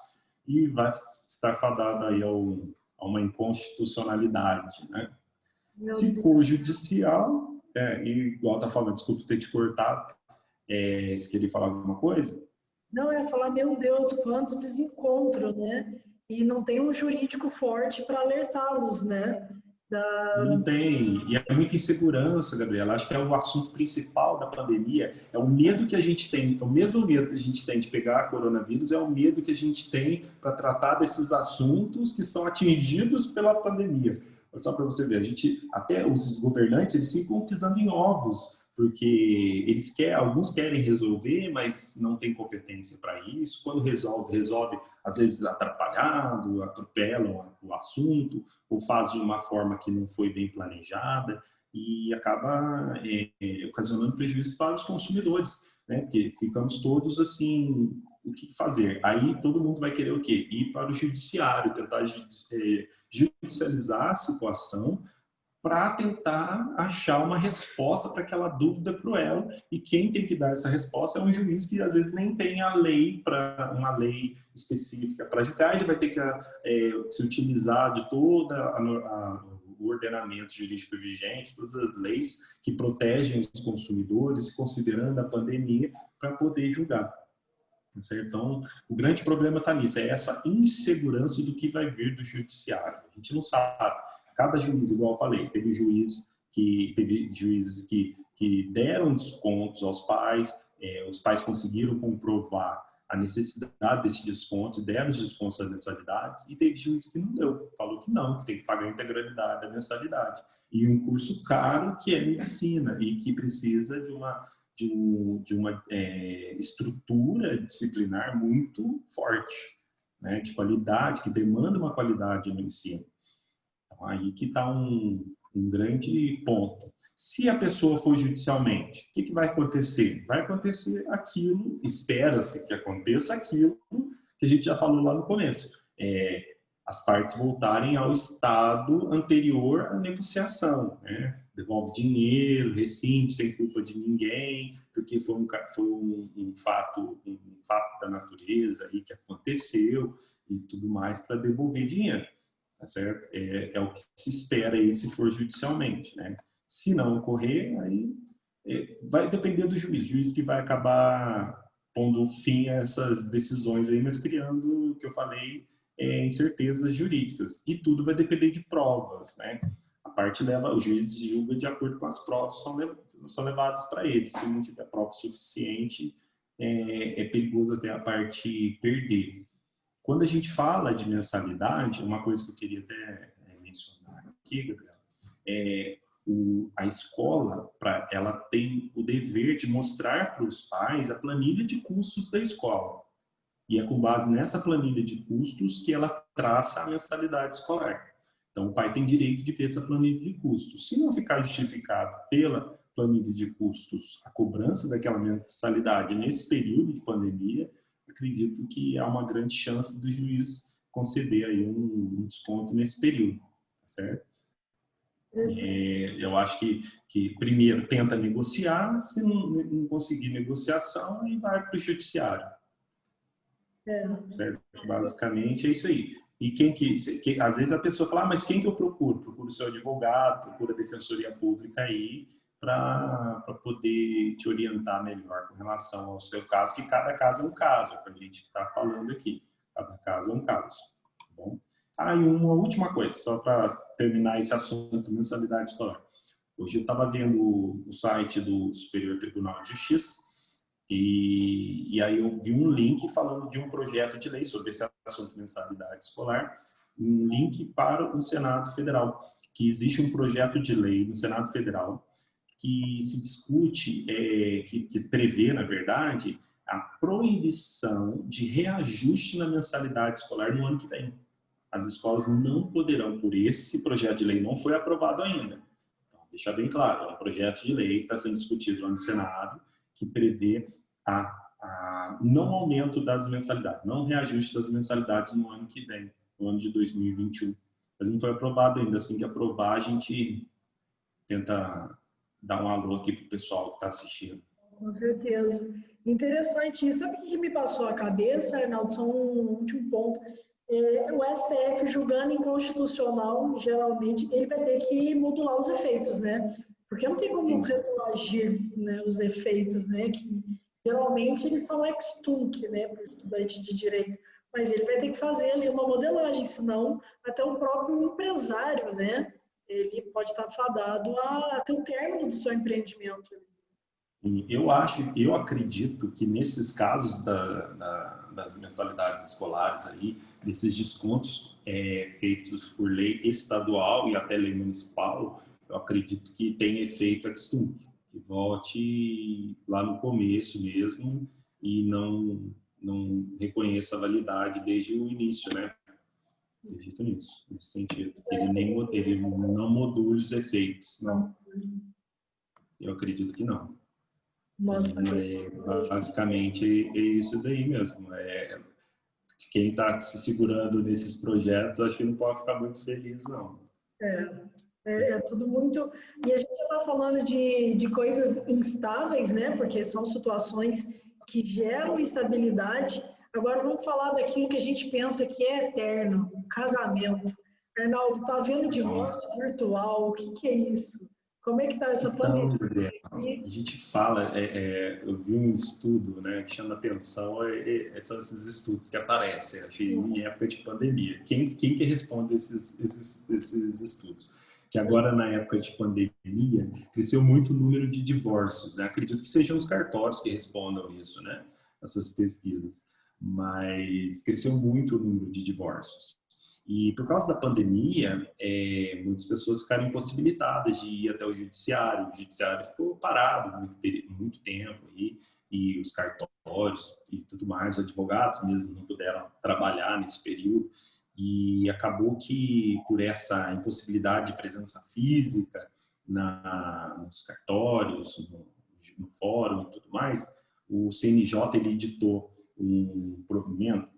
Speaker 1: e vai estar fadado aí a uma inconstitucionalidade, né? Se for judicial, igual está falando, desculpa ter te cortado, você queria falar alguma coisa?
Speaker 2: Não, eu ia falar, meu Deus, quanto desencontro, né? E não tem um jurídico forte para alertá-los, né?
Speaker 1: Não tem. E é muita insegurança, Gabriela. Acho que é o assunto principal da pandemia. É o medo que a gente tem, é o mesmo medo que a gente tem de pegar coronavírus, é o medo que a gente tem para tratar desses assuntos que são atingidos pela pandemia. Só para você ver, até os governantes, eles ficam pisando em ovos porque alguns querem resolver, mas não tem competência para isso. Quando resolve às vezes atrapalhado, atropelam o assunto, ou faz de uma forma que não foi bem planejada e acaba ocasionando prejuízo para os consumidores, né? Porque ficamos todos assim, o que fazer? Aí todo mundo vai querer o quê? Ir para o judiciário, tentar judicializar a situação para tentar achar uma resposta para aquela dúvida cruel, e quem tem que dar essa resposta é um juiz que às vezes nem tem uma lei específica para julgar. Ele vai ter que se utilizar de toda o ordenamento jurídico vigente, todas as leis que protegem os consumidores, considerando a pandemia, para poder julgar. Certo? Então, o grande problema está nisso, é essa insegurança do que vai vir do judiciário. A gente não sabe. Cada juiz, igual eu falei, teve juízes que deram descontos aos pais, os pais conseguiram comprovar a necessidade desses descontos, deram os descontos das mensalidades, e teve juiz que não deu, falou que não, que tem que pagar a integralidade da mensalidade. E um curso caro que é medicina e que precisa de uma estrutura disciplinar muito forte, né, de qualidade, que demanda uma qualidade no ensino. Então, aí que está um grande ponto. Se a pessoa for judicialmente, o que vai acontecer? Vai acontecer aquilo, espera-se que aconteça aquilo que a gente já falou lá no começo. As partes voltarem ao estado anterior à negociação, né? Devolve dinheiro, rescinde, sem culpa de ninguém, porque foi um fato da natureza aí que aconteceu e tudo mais, para devolver dinheiro, tá certo? É o que se espera aí se for judicialmente, né? Se não ocorrer, aí vai depender do juiz. O juiz que vai acabar pondo fim a essas decisões aí, mas criando, o que eu falei, incertezas jurídicas. E tudo vai depender de provas, né? O juiz julga de acordo com as provas que são levadas para ele. Se não tiver prova suficiente, é perigoso até a parte perder. Quando a gente fala de mensalidade, uma coisa que eu queria até mencionar aqui, Gabriel, a escola, ela tem o dever de mostrar para os pais a planilha de custos da escola. E é com base nessa planilha de custos que ela traça a mensalidade escolar. Então, o pai tem direito de ver essa planilha de custos. Se não ficar justificado pela planilha de custos a cobrança daquela mensalidade nesse período de pandemia, acredito que há uma grande chance do juiz conceder aí um desconto nesse período, certo? Eu acho que primeiro tenta negociar, se não conseguir negociação, aí vai para o judiciário. Certo? Basicamente é isso aí. E às vezes a pessoa fala, mas quem que eu procuro? Procuro o seu advogado, procura a defensoria pública aí para poder te orientar melhor com relação ao seu caso, que cada caso é um caso, é o que a gente está falando aqui. Cada caso é um caso. Tá bom? E uma última coisa, só para terminar esse assunto, mensalidade escolar. Hoje eu estava vendo o site do Superior Tribunal de Justiça, e aí eu vi um link falando de um projeto de lei sobre esse assunto de mensalidade escolar, um link para o Senado Federal, que existe um projeto de lei no Senado Federal que se discute, que prevê, na verdade, a proibição de reajuste na mensalidade escolar no ano que vem. As escolas não poderão, por esse projeto de lei não foi aprovado ainda. Então, deixar bem claro, é um projeto de lei que está sendo discutido lá no Senado, que prevê não aumento das mensalidades, não reajuste das mensalidades no ano que vem, no ano de 2021. Mas não foi aprovado ainda. Assim que aprovar, a gente tenta dar um alô aqui para o pessoal que está assistindo.
Speaker 2: Com certeza. Interessante. Sabe o que me passou a cabeça, Arnaldo? Só um último ponto. O STF julgando inconstitucional, geralmente, ele vai ter que modular os efeitos, né? Porque não tem como retroagir, né, os efeitos, né? Que geralmente eles são ex-tunc, né, para o estudante de direito. Mas ele vai ter que fazer ali uma modelagem, senão até o próprio empresário, né? Ele pode estar fadado a ter um término do seu empreendimento.
Speaker 1: Eu acredito que nesses casos das mensalidades escolares aí, desses descontos feitos por lei estadual e até lei municipal, eu acredito que tem efeito ex-tunc, que volte lá no começo mesmo e não reconheça a validade desde o início, né? Acredito nisso, nesse sentido. Ele não module os efeitos, não. Eu acredito que não. Basicamente é isso daí mesmo. Quem está se segurando nesses projetos, acho que não pode ficar muito feliz, não.
Speaker 2: É tudo muito... E a gente está falando de coisas instáveis, né? Porque são situações que geram instabilidade. Agora vamos falar daquilo que a gente pensa que é eterno, o casamento. Arnaldo, está vendo divórcio virtual? O que é isso? Como é que está essa pandemia?
Speaker 1: A gente fala, eu vi um estudo, né, que chama atenção, são esses estudos que aparecem, acho que em época de pandemia. Quem que responde esses estudos? Que agora, na época de pandemia, cresceu muito o número de divórcios, né? Acredito que sejam os cartórios que respondam isso, né? Essas pesquisas. Mas cresceu muito o número de divórcios. E por causa da pandemia, muitas pessoas ficaram impossibilitadas de ir até o judiciário. O judiciário ficou parado muito tempo e os cartórios e tudo mais, os advogados mesmo não puderam trabalhar nesse período. E acabou que, por essa impossibilidade de presença física nos cartórios, no fórum e tudo mais, o CNJ ele editou um provimento,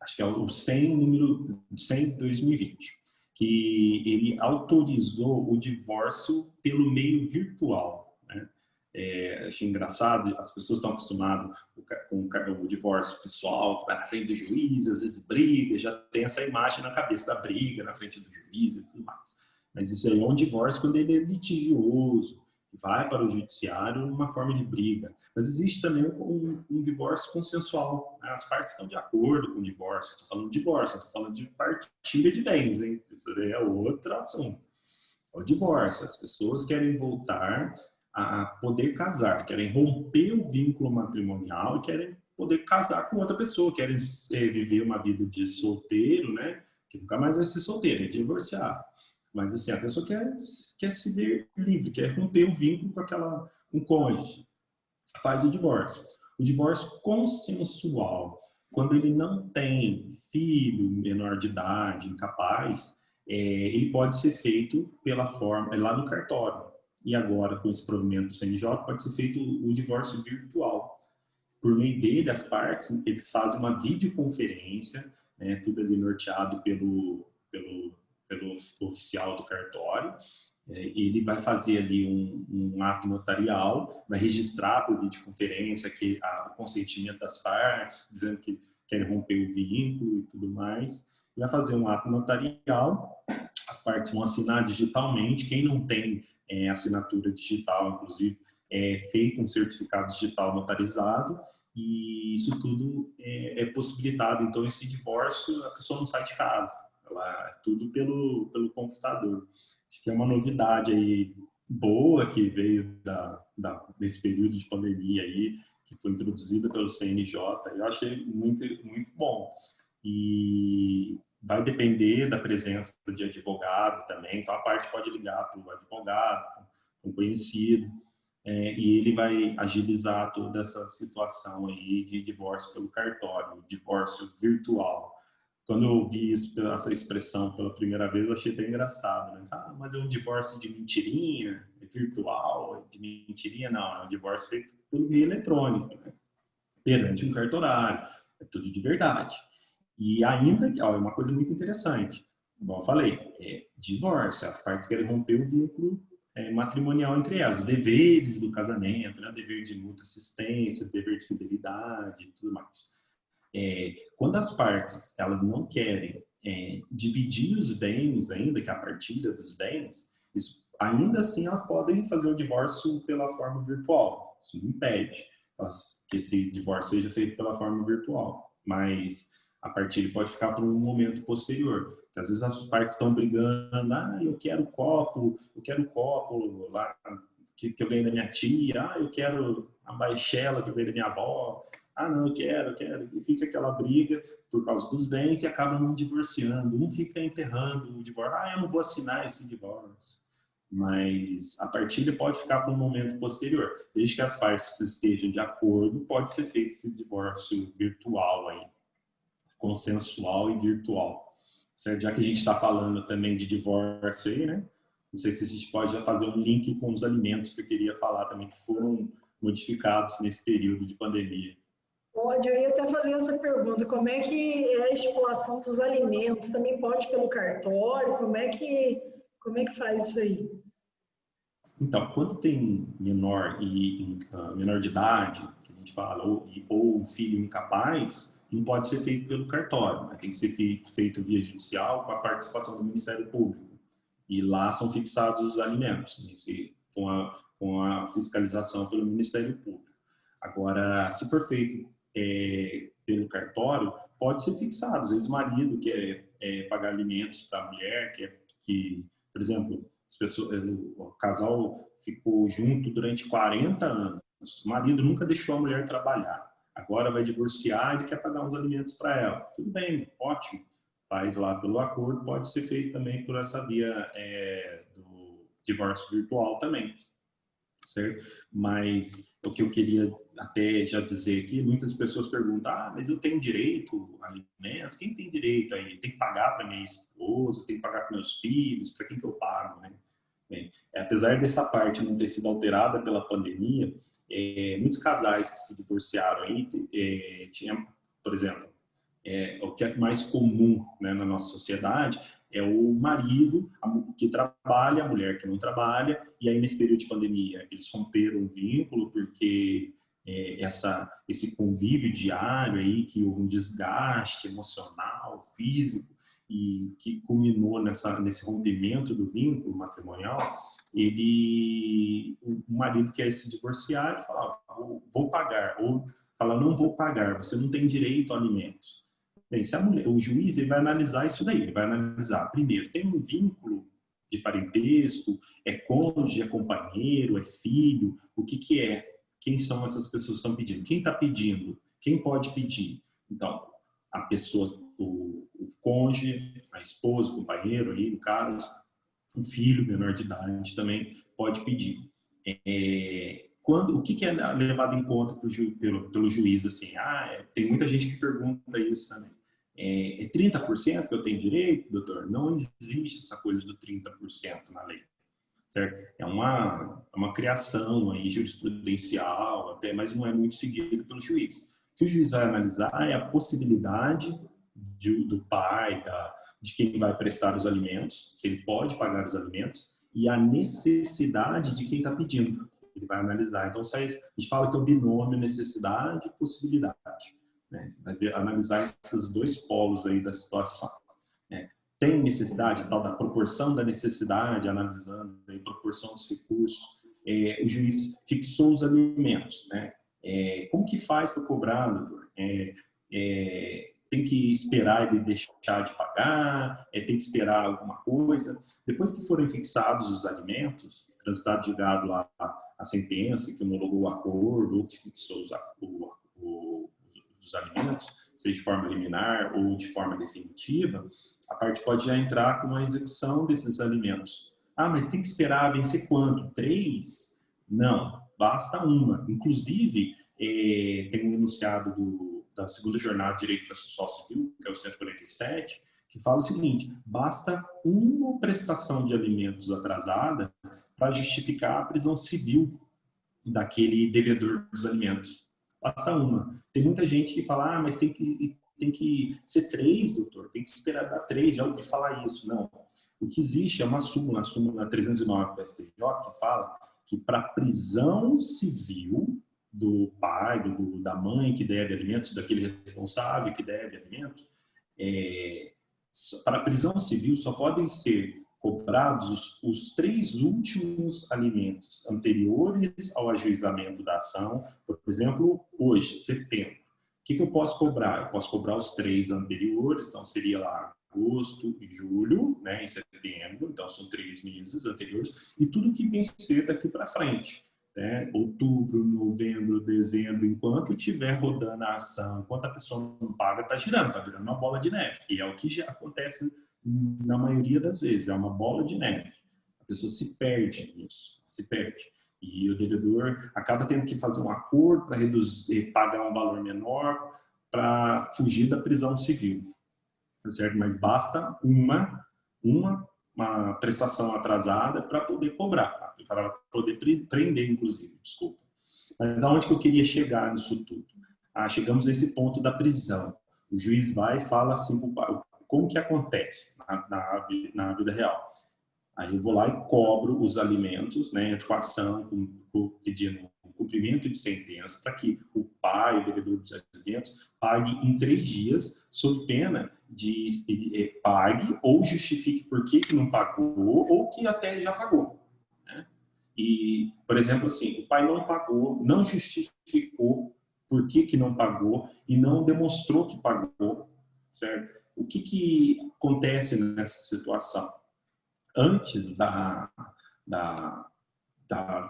Speaker 1: acho que é o 100, número 100 de 2020, que ele autorizou o divórcio pelo meio virtual, né? Achei engraçado, as pessoas estão acostumadas com o divórcio pessoal, que vai na frente do juiz, às vezes briga, já tem essa imagem na cabeça da briga na frente do juiz e tudo mais. Mas isso aí é um divórcio quando ele é litigioso, vai para o judiciário numa forma de briga. Mas existe também um divórcio consensual. As partes estão de acordo com o divórcio. Estou falando de divórcio, estou falando de partilha de bens, hein? Isso aí é outro assunto. O divórcio, as pessoas querem voltar a poder casar, querem romper o vínculo matrimonial e querem poder casar com outra pessoa, querem viver uma vida de solteiro, né? Que nunca mais vai ser solteiro, é divorciado. Mas assim, a pessoa quer se ver livre, quer romper o vínculo com um cônjuge, faz o divórcio. O divórcio consensual, quando ele não tem filho menor de idade, incapaz, ele pode ser feito pela forma, lá no cartório. E agora, com esse provimento do CNJ, pode ser feito o divórcio virtual. Por meio dele, as partes, eles fazem uma videoconferência, né, tudo ali norteado pelo oficial do cartório. Ele vai fazer ali um ato notarial, vai registrar por videoconferência o consentimento das partes, dizendo que querem romper o vínculo e tudo mais. Vai fazer um ato notarial, as partes vão assinar digitalmente. Quem não tem assinatura digital, inclusive, é feito um certificado digital notarizado, e isso tudo é possibilitado. Então, esse divórcio, a pessoa não sai de casa, tudo pelo computador. Acho que é uma novidade aí boa que veio desse período de pandemia aí, que foi introduzida pelo CNJ. Eu achei muito, muito bom. E vai depender da presença de advogado também. Então, a parte pode ligar para o advogado, para um conhecido, e ele vai agilizar toda essa situação aí de divórcio pelo cartório, divórcio virtual. Quando eu ouvi essa expressão pela primeira vez, eu achei até engraçado, né? Mas é um divórcio de mentirinha, é virtual, de mentirinha? Não, é um divórcio feito por via eletrônica, né? Perante um cartorário, é tudo de verdade. E ainda, é uma coisa muito interessante, como eu falei, divórcio, as partes querem romper o vínculo matrimonial entre elas, deveres do casamento, né? Dever de mútua assistência, dever de fidelidade e tudo mais. Quando as partes elas não querem dividir os bens ainda, que é a partilha dos bens, ainda assim elas podem fazer o divórcio pela forma virtual. Isso não impede que esse divórcio seja feito pela forma virtual, mas a partilha pode ficar para um momento posterior. Porque às vezes as partes estão brigando, eu quero o copo lá que eu ganhei da minha tia, eu quero a baixela que eu ganhei da minha avó, não, eu quero. E fica aquela briga por causa dos bens e acabam não divorciando. Um fica enterrando o divórcio. Eu não vou assinar esse divórcio. Mas a partilha pode ficar para um momento posterior. Desde que as partes estejam de acordo, pode ser feito esse divórcio virtual aí, consensual e virtual. Certo? Já que a gente está falando também de divórcio aí, né? Não sei se a gente pode já fazer um link com os alimentos que eu queria falar também, que foram modificados nesse período de pandemia.
Speaker 2: Pode, eu ia até fazer essa pergunta, como é que é a estipulação dos alimentos? Também pode pelo cartório? Como é que faz isso aí?
Speaker 1: Então, quando tem menor menor de idade, que a gente fala, ou um filho incapaz, não pode ser feito pelo cartório, né? Tem que ser feito via judicial com a participação do Ministério Público. E lá são fixados os alimentos, com a fiscalização pelo Ministério Público. Agora, se for feito pelo cartório, pode ser fixado. Às vezes o marido quer pagar alimentos para a mulher, por exemplo, o casal ficou junto durante 40 anos. O marido nunca deixou a mulher trabalhar. Agora vai divorciar e quer pagar uns alimentos para ela. Tudo bem, ótimo. Faz lá pelo acordo, pode ser feito também por essa via do divórcio virtual também. Certo? Mas o que eu queria até já dizer aqui, muitas pessoas perguntam, mas eu tenho direito a alimentos? Quem tem direito aí? Tem que pagar para minha esposa? Tem que pagar para meus filhos? Para quem que eu pago? Né? Bem, apesar dessa parte não ter sido alterada pela pandemia, muitos casais que se divorciaram aí, tinham, por exemplo, o que é mais comum, né, na nossa sociedade é o marido que trabalha, a mulher que não trabalha, e aí nesse período de pandemia eles romperam o vínculo porque esse convívio diário aí, que houve um desgaste emocional, físico, e que culminou nesse rompimento do vínculo matrimonial, o marido quer se divorciar e fala, vou pagar, ou fala, não vou pagar, você não tem direito a alimentos. Bem, o juiz ele vai analisar isso daí, ele vai analisar, primeiro, tem um vínculo de parentesco, é cônjuge, é companheiro, é filho, o que é? Quem são essas pessoas que estão pedindo? Quem está pedindo? Quem pode pedir? Então, a pessoa, o cônjuge, a esposa, o companheiro, aí, no caso, o filho menor de idade também pode pedir. O que é levado em conta pelo juiz? Assim, tem muita gente que pergunta isso também. 30% que eu tenho direito, doutor? Não existe essa coisa do 30% na lei, certo? É uma criação aí jurisprudencial, até, mas não é muito seguido pelo juiz. O que o juiz vai analisar é a possibilidade do pai, de quem vai prestar os alimentos, se ele pode pagar os alimentos, e a necessidade de quem está pedindo. Ele vai analisar. Então, a gente fala que é o binômio necessidade e possibilidade. Né? Você vai analisar esses dois polos aí da situação. Né? Tem necessidade, a tal da proporção da necessidade, analisando a proporção dos recursos. O juiz fixou os alimentos. Né? Como que faz para cobrar, doutor? Tem que esperar ele deixar de pagar, tem que esperar alguma coisa. Depois que forem fixados os alimentos, transitado julgado lá a sentença que homologou o acordo ou que fixou os alimentos, seja de forma liminar ou de forma definitiva, a parte pode já entrar com a execução desses alimentos. Mas tem que esperar vencer quanto? 3? Não, basta uma. Inclusive, tem um enunciado da segunda jornada de Direito Processual Civil, que é o 147, que fala o seguinte: basta uma prestação de alimentos atrasada para justificar a prisão civil daquele devedor dos alimentos. Basta uma. Tem muita gente que fala, mas tem que ser 3, doutor, tem que esperar dar 3, já ouvi falar isso. Não. O que existe é uma súmula, a súmula 309 do STJ, que fala que para prisão civil do pai, da mãe que deve alimentos, daquele responsável que deve alimentos, para a prisão civil só podem ser cobrados os 3 últimos alimentos anteriores ao ajuizamento da ação. Por exemplo, hoje, setembro. O que eu posso cobrar? Eu posso cobrar os 3 anteriores, então seria lá agosto e julho, né, em setembro, então são 3 meses anteriores, e tudo que vencer daqui para frente. Né? Outubro, novembro, dezembro, enquanto estiver rodando a ação, enquanto a pessoa não paga, está girando, está virando uma bola de neve. E é o que já acontece na maioria das vezes, é uma bola de neve. A A pessoa se perde nisso, se perde. E o devedor acaba tendo que fazer um acordo para reduzir, pagar um valor menor para fugir da prisão civil, tá certo? Mas basta uma prestação atrasada para poder cobrar, para poder prender, inclusive, desculpa. Mas aonde que eu queria chegar nisso tudo? Chegamos a esse ponto da prisão. O juiz vai e fala assim, como que acontece na vida real? Aí eu vou lá e cobro os alimentos, né, entro com a ação, pedindo o cumprimento de sentença para que o pai, o devedor dos alimentos, pague em 3 dias, sob pena de ele pague ou justifique por que não pagou ou que até já pagou. Né? E, por exemplo, assim, o pai não pagou, não justificou por que não pagou e não demonstrou que pagou, certo? O que acontece nessa situação? Antes da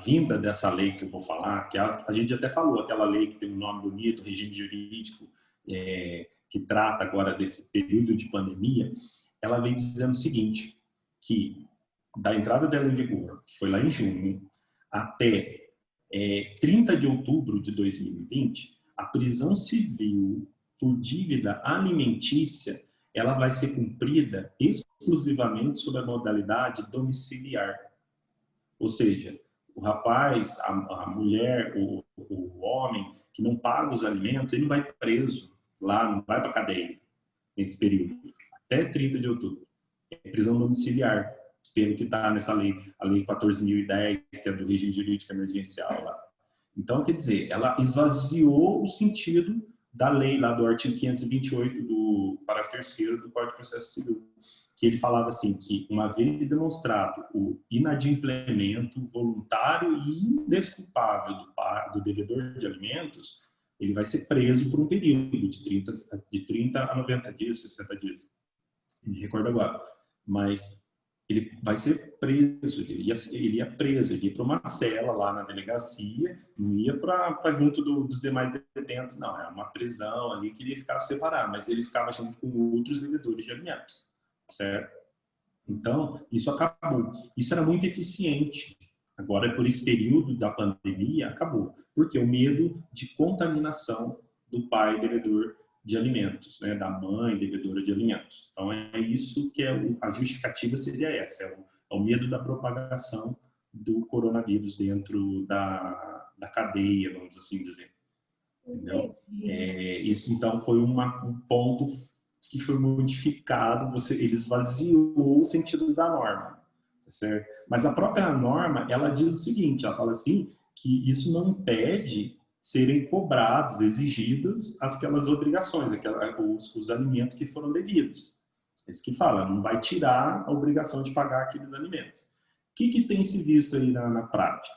Speaker 1: vinda dessa lei que eu vou falar, que a gente até falou, aquela lei que tem um nome bonito, regime jurídico, que trata agora desse período de pandemia, ela vem dizendo o seguinte, que da entrada dela em vigor, que foi lá em junho, até 30 de outubro de 2020, a prisão civil por dívida alimentícia ela vai ser cumprida exclusivamente sob a modalidade domiciliar. Ou seja, o rapaz, a mulher, o homem que não paga os alimentos, ele não vai preso lá, não vai para a cadeia nesse período, até 30 de outubro. É prisão domiciliar, pelo que está nessa lei, a lei 14.010, que é do regime jurídico emergencial lá. Então, quer dizer, ela esvaziou o sentido da lei lá do artigo 528 do parágrafo 3º do Código de Processo Civil, que ele falava assim, que uma vez demonstrado o inadimplemento voluntário e indesculpável do devedor de alimentos, ele vai ser preso por um período de 30 a 90 dias, 60 dias. Não me recordo agora. Mas ele vai ser preso, ele ia preso, ele ia para uma cela lá na delegacia, não ia para junto dos demais detentos, não, é uma prisão ali que ele ficava separado, mas ele ficava junto com outros devedores de alimentos, certo? Então, isso acabou. Isso era muito eficiente. Agora, por esse período da pandemia, acabou. Porque o medo de contaminação do pai devedor de alimentos, né, da mãe devedora de alimentos. Então, é isso que a justificativa seria essa, é o medo da propagação do coronavírus dentro da cadeia, vamos assim dizer. Entendeu? Isso, então, foi um ponto que foi modificado, ele esvaziou o sentido da norma, certo? Mas a própria norma, ela diz o seguinte, ela fala assim, que isso não impede serem cobrados, exigidas aquelas obrigações, os alimentos que foram devidos. É isso que fala, não vai tirar a obrigação de pagar aqueles alimentos. O que tem se visto aí na prática?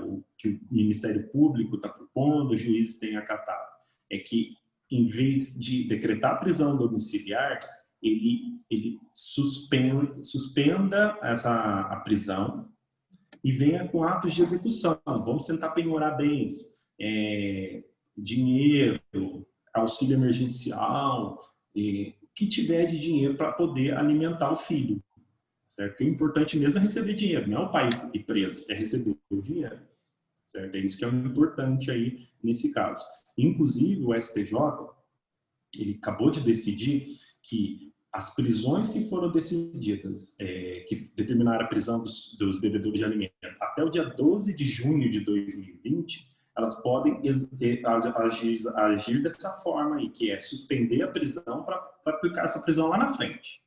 Speaker 1: O que o Ministério Público está propondo, os juízes têm acatado, é que, em vez de decretar a prisão domiciliar, ele suspenda a prisão e venha com atos de execução. Vamos tentar penhorar bens, dinheiro, auxílio emergencial, que tiver de dinheiro para poder alimentar o filho. Certo? Porque o importante mesmo é receber dinheiro, não é o pai ir preso, é receber o dinheiro. Certo? É isso que é o importante aí nesse caso. Inclusive, o STJ, ele acabou de decidir que as prisões que foram decididas, que determinaram a prisão dos devedores de alimentos até o dia 12 de junho de 2020, elas podem agir dessa forma aí, que é suspender a prisão para aplicar essa prisão lá na frente.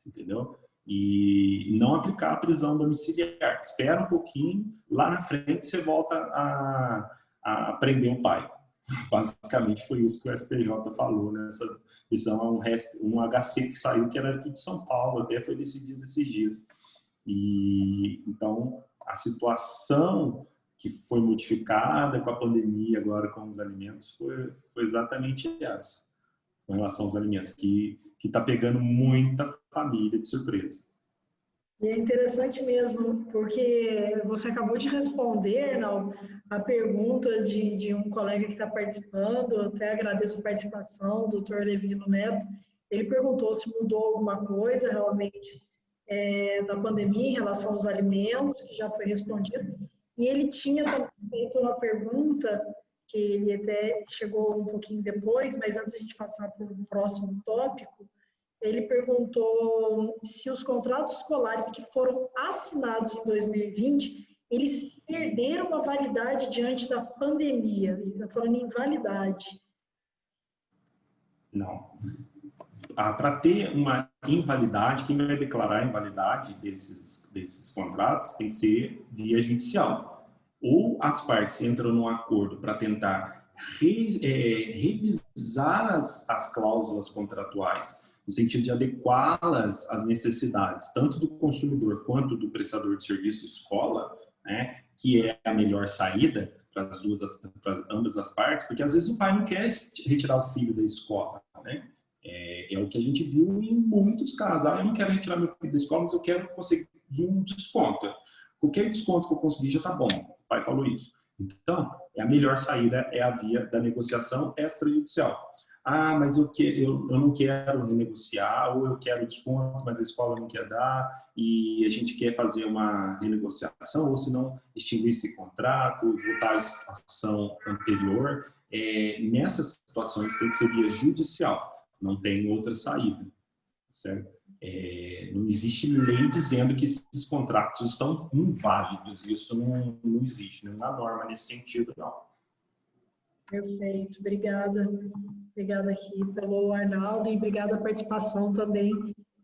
Speaker 1: Entendeu? E não aplicar a prisão domiciliar. Espera um pouquinho, lá na frente você volta a prender o pai. Basicamente foi isso que o STJ falou nessa decisão, um HC que saiu, que era aqui de São Paulo, até foi decidido esses dias. E então a situação que foi modificada com a pandemia agora com os alimentos foi exatamente essa, com relação aos alimentos, que está pegando muita família de surpresa.
Speaker 2: E é interessante mesmo, porque você acabou de responder, não, a pergunta de um colega que está participando, eu até agradeço a participação, o doutor Levino Neto. Ele perguntou se mudou alguma coisa realmente da pandemia em relação aos alimentos, que já foi respondido. E ele tinha também feito uma pergunta, que ele até chegou um pouquinho depois, mas antes de a gente passar para o próximo tópico, ele perguntou se os contratos escolares que foram assinados em 2020, eles perderam a validade diante da pandemia. Ele está falando em validade.
Speaker 1: Não. Para ter uma invalidade, quem vai declarar a invalidade desses contratos tem que ser via judicial. Ou as partes entram num acordo para tentar revisar as cláusulas contratuais, no sentido de adequá-las às necessidades, tanto do consumidor quanto do prestador de serviço escola, né, que é a melhor saída para ambas as partes, porque às vezes o pai não quer retirar o filho da escola, né? É o que a gente viu em muitos casos. Eu não quero retirar meu filho da escola, mas eu quero conseguir um desconto. Qualquer desconto que eu conseguir já está bom. O pai falou isso. Então, a melhor saída é a via da negociação extrajudicial. Mas eu não quero renegociar, ou eu quero desconto, mas a escola não quer dar, e a gente quer fazer uma renegociação, ou se não, extinguir esse contrato, voltar à ação anterior. Nessas situações tem que ser via judicial. Não tem outra saída, certo? Não existe lei dizendo que esses contratos estão inválidos. Isso não existe, não há norma nesse sentido, não.
Speaker 2: Perfeito, obrigada. Obrigada aqui pelo Arnaldo e obrigada a participação também.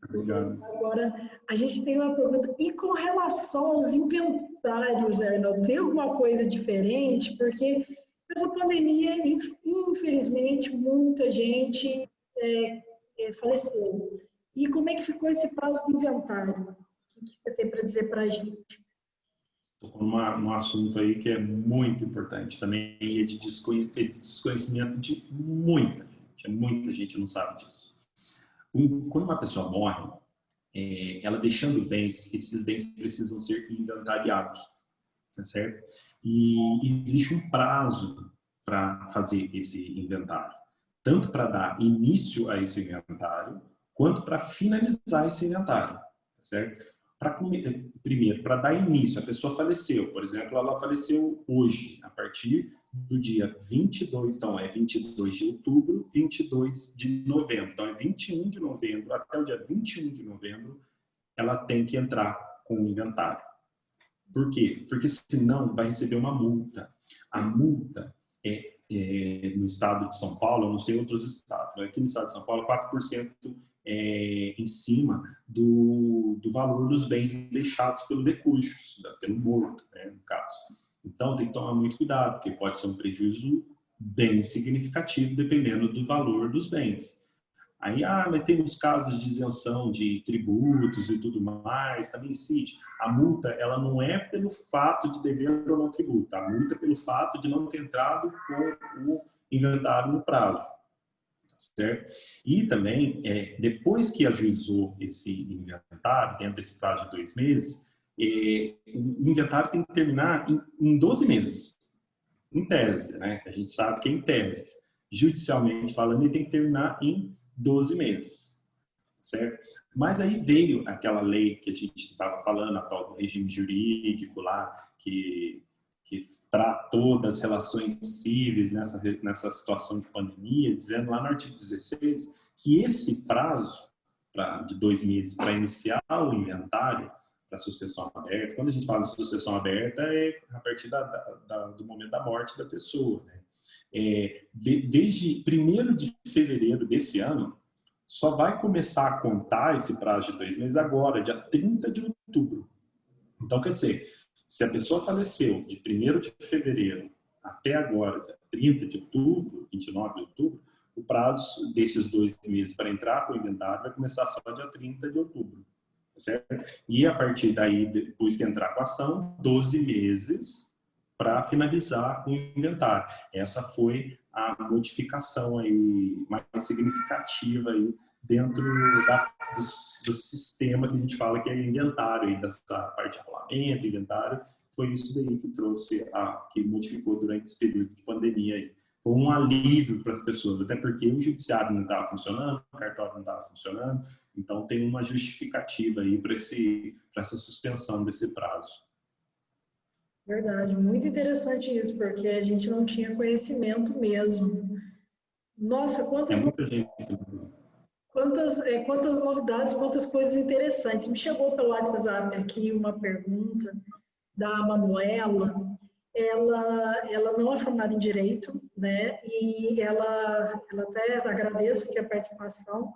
Speaker 1: Obrigado.
Speaker 2: Agora, a gente tem uma pergunta. E com relação aos inventários, Arnaldo, tem alguma coisa diferente? Porque essa pandemia, infelizmente, muita gente faleceu. E como é que ficou esse prazo do inventário? O que você tem para dizer para a gente?
Speaker 1: Estou com um assunto aí que é muito importante também, e de desconhecimento de muita gente não sabe disso. Quando uma pessoa morre, ela deixando bens, esses bens precisam ser inventariados, tá certo? E existe um prazo para fazer esse inventário, tanto para dar início a esse inventário, quanto para finalizar esse inventário, tá certo? Primeiro, para dar início, a pessoa faleceu, por exemplo, ela faleceu hoje, a partir do dia 22, então é 22 de outubro, 22 de novembro, então é 21 de novembro, até o dia 21 de novembro, ela tem que entrar com o inventário. Por quê? Porque senão vai receber uma multa. A multa no estado de São Paulo, eu não sei outros estados, mas aqui no estado de São Paulo, 4% em cima do valor dos bens deixados pelo decúbito, pelo morto, né, no caso. Então, tem que tomar muito cuidado, porque pode ser um prejuízo bem significativo, dependendo do valor dos bens. Aí, mas tem uns casos de isenção de tributos e tudo mais, também existe. A multa, ela não é pelo fato de dever ou não tributo, a multa é pelo fato de não ter entrado com o inventário no prazo. Certo? E também, depois que ajuizou esse inventário, dentro desse prazo de 2 meses, o inventário tem que terminar em 12 meses, em tese, né? A gente sabe que é em tese. Judicialmente falando, ele tem que terminar em 12 meses, certo? Mas aí veio aquela lei que a gente estava falando, a tal do regime jurídico lá, que tratou das relações cíveis nessa situação de pandemia, dizendo lá no artigo 16 que esse prazo de 2 meses para iniciar o inventário da sucessão aberta, quando a gente fala de sucessão aberta, é a partir do momento da morte da pessoa, né? Desde 1º de fevereiro desse ano, só vai começar a contar esse prazo de 2 meses agora, dia 30 de outubro. Então, quer dizer, se a pessoa faleceu de 1º de fevereiro até agora, dia 30 de outubro, 29 de outubro, o prazo desses 2 meses para entrar com o inventário vai começar só dia 30 de outubro. Certo? E a partir daí, depois que entrar com a ação, 12 meses para finalizar o inventário. Essa foi a modificação aí mais significativa aí dentro do sistema que a gente fala que é inventário, aí dessa parte de rolamento, inventário, foi isso daí que trouxe, que modificou durante esse período de pandemia aí. Foi um alívio para as pessoas, até porque o judiciário não estava funcionando, o cartório não estava funcionando, Então, tem uma justificativa aí para essa suspensão desse prazo.
Speaker 2: Verdade, muito interessante isso, porque a gente não tinha conhecimento mesmo. Nossa,
Speaker 1: É muita gente.
Speaker 2: quantas novidades, quantas coisas interessantes. Me chegou pelo WhatsApp aqui uma pergunta da Manuela. Ela não é formada em Direito, né? E ela até agradeço aqui a participação.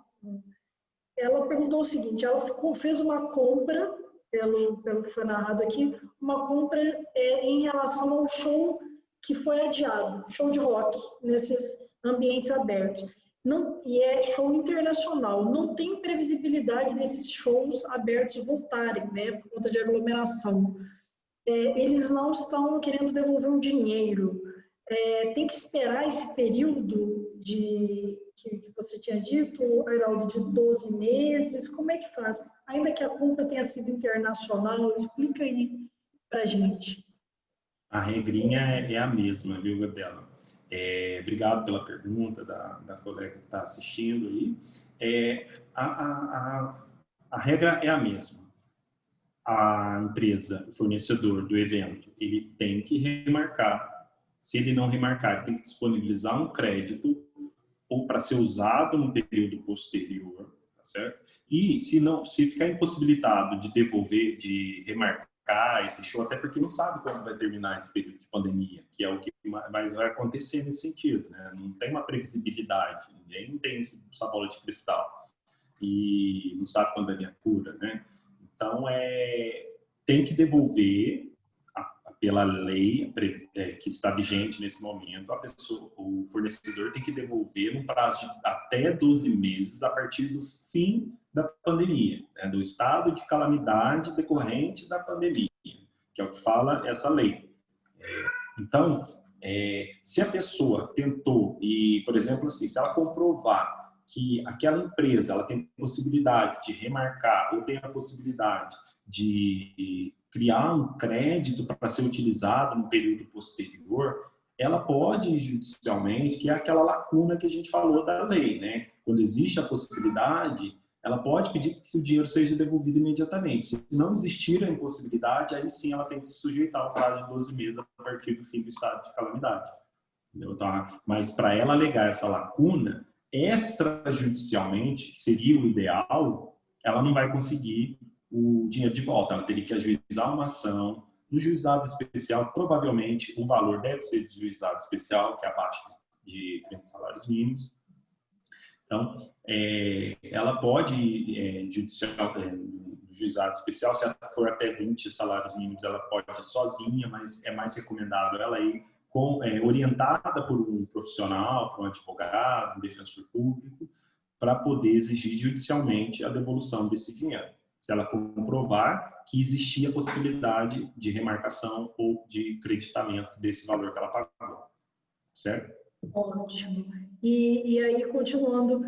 Speaker 2: Ela perguntou o seguinte, ela fez uma compra, pelo que foi narrado aqui, uma compra em relação ao show que foi adiado, show de rock, nesses ambientes abertos. Não, e é show internacional, não tem previsibilidade desses shows abertos voltarem, né, por conta de aglomeração. Eles não estão querendo devolver um dinheiro. Tem que esperar esse período que você tinha dito, Arnaldo, de 12 meses? Como é que faz? Ainda que a compra tenha sido internacional, explica aí para a gente.
Speaker 1: A regrinha é a mesma, viu, Gabriela? Obrigado pela pergunta da colega que está assistindo aí. A regra é a mesma. A empresa, o fornecedor do evento, ele tem que remarcar. Se ele não remarcar, ele tem que disponibilizar um crédito ou para ser usado no período posterior, tá certo? E se ficar impossibilitado de devolver, de remarcar esse show, até porque não sabe quando vai terminar esse período de pandemia, que é o que mais vai acontecer nesse sentido, né? Não tem uma previsibilidade, ninguém tem essa bola de cristal e não sabe quando vai vir a cura, né? Então, tem que devolver, pela lei que está vigente nesse momento, o fornecedor tem que devolver num prazo de até 12 meses a partir do fim da pandemia, né, do estado de calamidade decorrente da pandemia, que é o que fala essa lei. Então, se a pessoa tentou, e, por exemplo, assim, se ela comprovar que aquela empresa ela tem possibilidade de remarcar ou tem a possibilidade de criar um crédito para ser utilizado no período posterior, ela pode judicialmente, que é aquela lacuna que a gente falou da lei, né? Quando existe a possibilidade, ela pode pedir que o dinheiro seja devolvido imediatamente. Se não existir a impossibilidade, aí sim ela tem que se sujeitar ao prazo de 12 meses a partir do fim do estado de calamidade. Entendeu? Tá? Mas para ela alegar essa lacuna, extrajudicialmente, que seria o ideal, ela não vai conseguir o dinheiro de volta. Ela teria que ajuizar uma ação no juizado especial. Provavelmente o valor deve ser de juizado especial, que é abaixo de 30 salários mínimos. Então, ela pode no juizado especial, se ela for até 20 salários mínimos, ela pode ir sozinha, mas é mais recomendável ela ir orientada por um profissional, por um advogado, um defensor público, para poder exigir judicialmente a devolução desse dinheiro. Se ela comprovar que existia a possibilidade de remarcação ou de creditamento desse valor que ela pagou. Certo?
Speaker 2: Ótimo. E aí, continuando,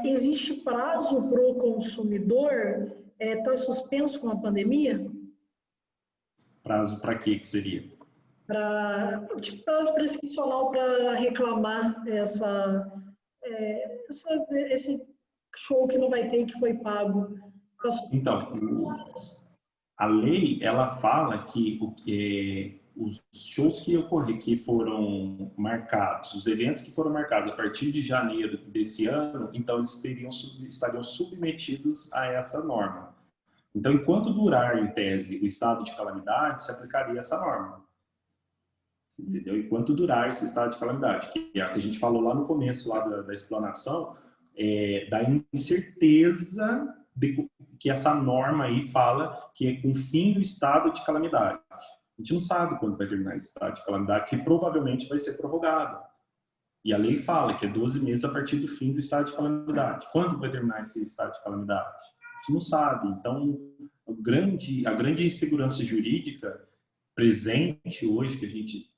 Speaker 2: existe prazo para o consumidor? Está suspenso com a pandemia?
Speaker 1: Prazo para quê que seria?
Speaker 2: Prazo prescricional para reclamar esse show que não vai ter, que foi pago.
Speaker 1: Então, a lei, ela fala que os shows que foram marcados, os eventos que foram marcados a partir de janeiro desse ano, então eles estariam submetidos a essa norma. Então, enquanto durar, em tese, o estado de calamidade, se aplicaria essa norma. Entendeu? Enquanto durar esse estado de calamidade, que é o que a gente falou lá no começo lá da explanação, da incerteza que essa norma aí fala que é com o fim do estado de calamidade. A gente não sabe quando vai terminar esse estado de calamidade, que provavelmente vai ser prorrogado. E a lei fala que é 12 meses a partir do fim do estado de calamidade. Quando vai terminar esse estado de calamidade? A gente não sabe. Então, a grande insegurança jurídica presente hoje, que a gente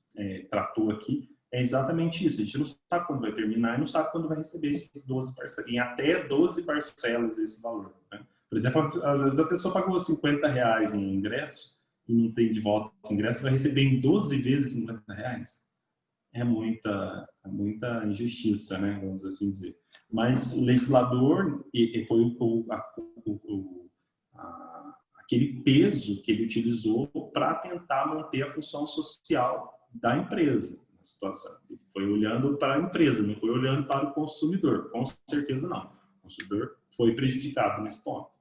Speaker 1: tratou aqui, é exatamente isso. A gente não sabe quando vai terminar e não sabe quando vai receber esses 12 parcelas, em até 12 parcelas esse valor. Né? Por exemplo, às vezes a pessoa pagou R$50 em ingresso e não tem de volta esse ingresso, vai receber em 12 vezes R$50. muita injustiça, né? Vamos assim dizer. Mas o legislador e foi aquele peso que ele utilizou para tentar manter a função social da empresa na situação. Ele foi olhando para a empresa, não foi olhando para o consumidor. Com certeza não. O consumidor foi prejudicado nesse ponto.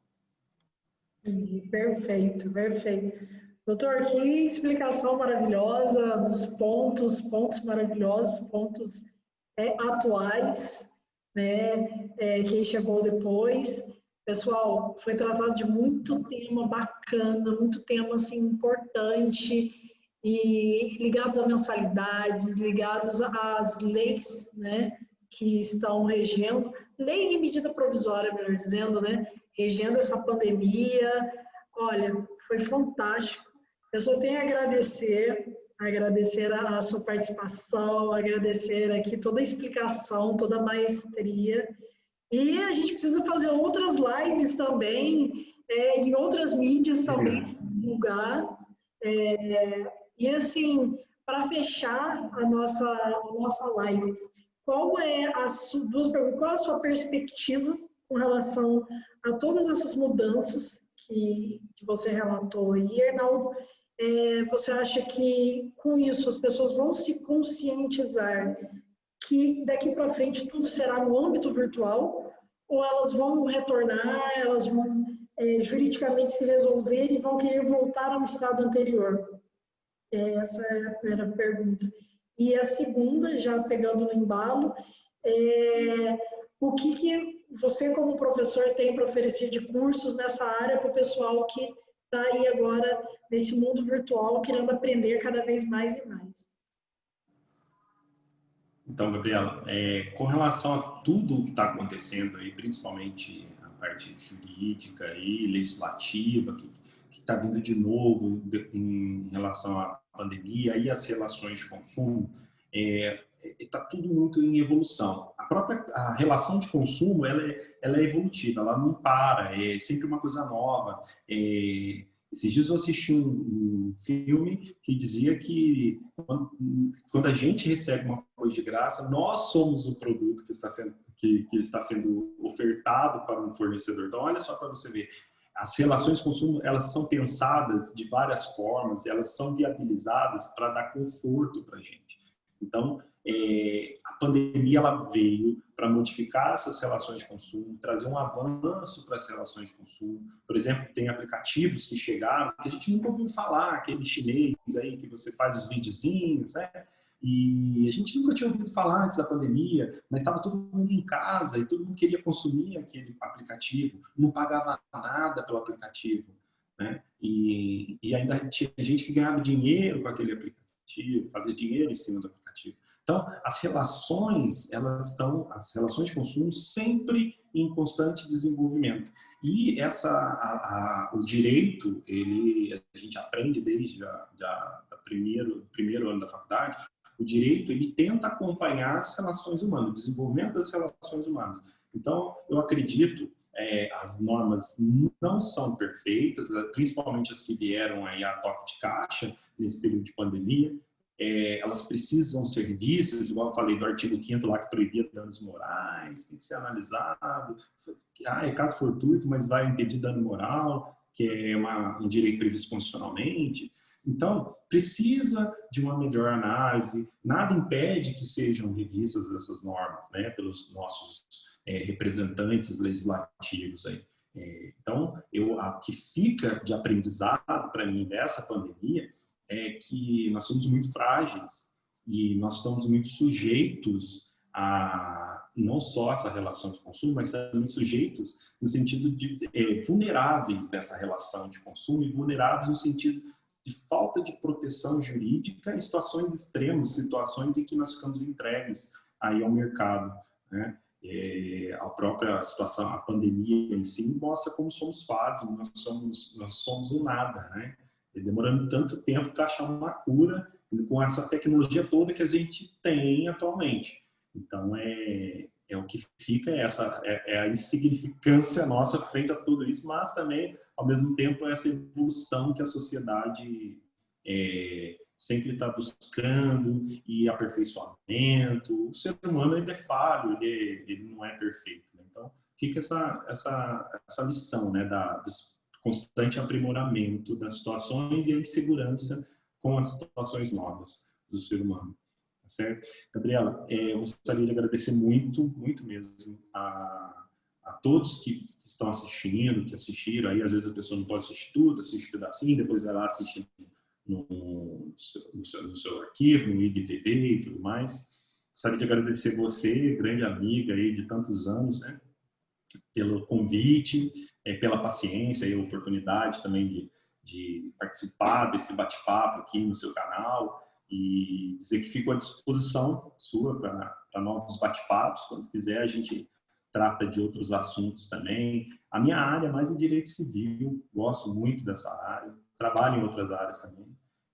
Speaker 2: Perfeito, perfeito. Doutor, que explicação maravilhosa dos pontos maravilhosos, pontos atuais, né, quem chegou depois. Pessoal, foi tratado de muito tema bacana, muito tema assim, importante, e ligados a mensalidades, ligados às leis, né, que estão regendo, lei e medida provisória, melhor dizendo, né, regendo essa pandemia. Olha, foi fantástico. Eu só tenho a agradecer a sua participação, agradecer aqui toda a explicação, toda a maestria. E a gente precisa fazer outras lives também, em outras mídias também, divulgar. E assim, para fechar a nossa live, qual é qual é a sua perspectiva com relação a todas essas mudanças que você relatou aí, Arnaldo? Você acha que com isso as pessoas vão se conscientizar que daqui para frente tudo será no âmbito virtual, ou elas vão retornar, elas vão juridicamente se resolver e vão querer voltar ao estado anterior? Essa é a primeira pergunta. E a segunda, já pegando no embalo, o que você, como professor, tem para oferecer de cursos nessa área para o pessoal que está aí agora nesse mundo virtual, querendo aprender cada vez mais e mais?
Speaker 1: Então, Gabriela, com relação a tudo o que está acontecendo aí, principalmente a parte jurídica e legislativa, que está vindo de novo em relação à pandemia e às relações de consumo, está tudo muito em evolução. A relação de consumo, ela é evolutiva, ela não para, é sempre uma coisa nova. Esses dias eu assisti um filme que dizia que quando a gente recebe uma coisa de graça, nós somos o produto que está sendo ofertado para um fornecedor. Então, olha só para você ver, as relações de consumo, elas são pensadas de várias formas, elas são viabilizadas para dar conforto para a gente. Então, a pandemia ela veio para modificar essas relações de consumo, trazer um avanço para as relações de consumo. Por exemplo, tem aplicativos que chegaram que a gente nunca ouviu falar, aquele chinês aí que você faz os videozinhos, né? E a gente nunca tinha ouvido falar antes da pandemia, mas estava todo mundo em casa e todo mundo queria consumir aquele aplicativo, não pagava nada pelo aplicativo, né? E ainda tinha gente que ganhava dinheiro com aquele aplicativo, fazia dinheiro em cima do aplicativo. Então, as relações de consumo sempre em constante desenvolvimento. E o direito, a gente aprende desde o primeiro ano da faculdade, o direito ele tenta acompanhar as relações humanas, o desenvolvimento das relações humanas. Então, eu acredito as normas não são perfeitas, principalmente as que vieram aí a toque de caixa nesse período de pandemia. Elas precisam ser vistas, igual eu falei do artigo 5º lá que proibia danos morais, tem que ser analisado. É caso fortuito, mas vai impedir dano moral, que é um direito previsto constitucionalmente. Então, precisa de uma melhor análise. Nada impede que sejam revistas essas normas, né, pelos nossos representantes legislativos aí. Então, o que fica de aprendizado para mim dessa pandemia é que nós somos muito frágeis e nós estamos muito sujeitos a não só essa relação de consumo, mas também sujeitos no sentido de vulneráveis dessa relação de consumo e vulneráveis no sentido de falta de proteção jurídica em situações extremas, situações em que nós ficamos entregues aí ao mercado, né? A própria situação, a pandemia em si mostra como somos frágeis, nós somos o nada, né? Demorando tanto tempo para achar uma cura com essa tecnologia toda que a gente tem atualmente. Então, o que fica a insignificância nossa frente a tudo isso, mas também, ao mesmo tempo, essa evolução que a sociedade sempre está buscando e aperfeiçoamento. O ser humano ele é falho, ele não é perfeito. Né? Então, fica essa lição, né, do constante aprimoramento das situações e a insegurança com as situações novas do ser humano. Tá certo? Gabriela, eu gostaria de agradecer muito, muito mesmo a todos que estão assistindo, que assistiram. Aí, às vezes, a pessoa não pode assistir tudo, assiste um pedacinho, depois vai lá assistir no seu arquivo, no IGTV e tudo mais. Gostaria de agradecer você, grande amiga aí de tantos anos, né, pelo convite, pela paciência e a oportunidade também de participar desse bate-papo aqui no seu canal e dizer que fico à disposição sua para novos bate-papos. Quando quiser, a gente trata de outros assuntos também. A minha área é mais em direito civil, gosto muito dessa área, trabalho em outras áreas também,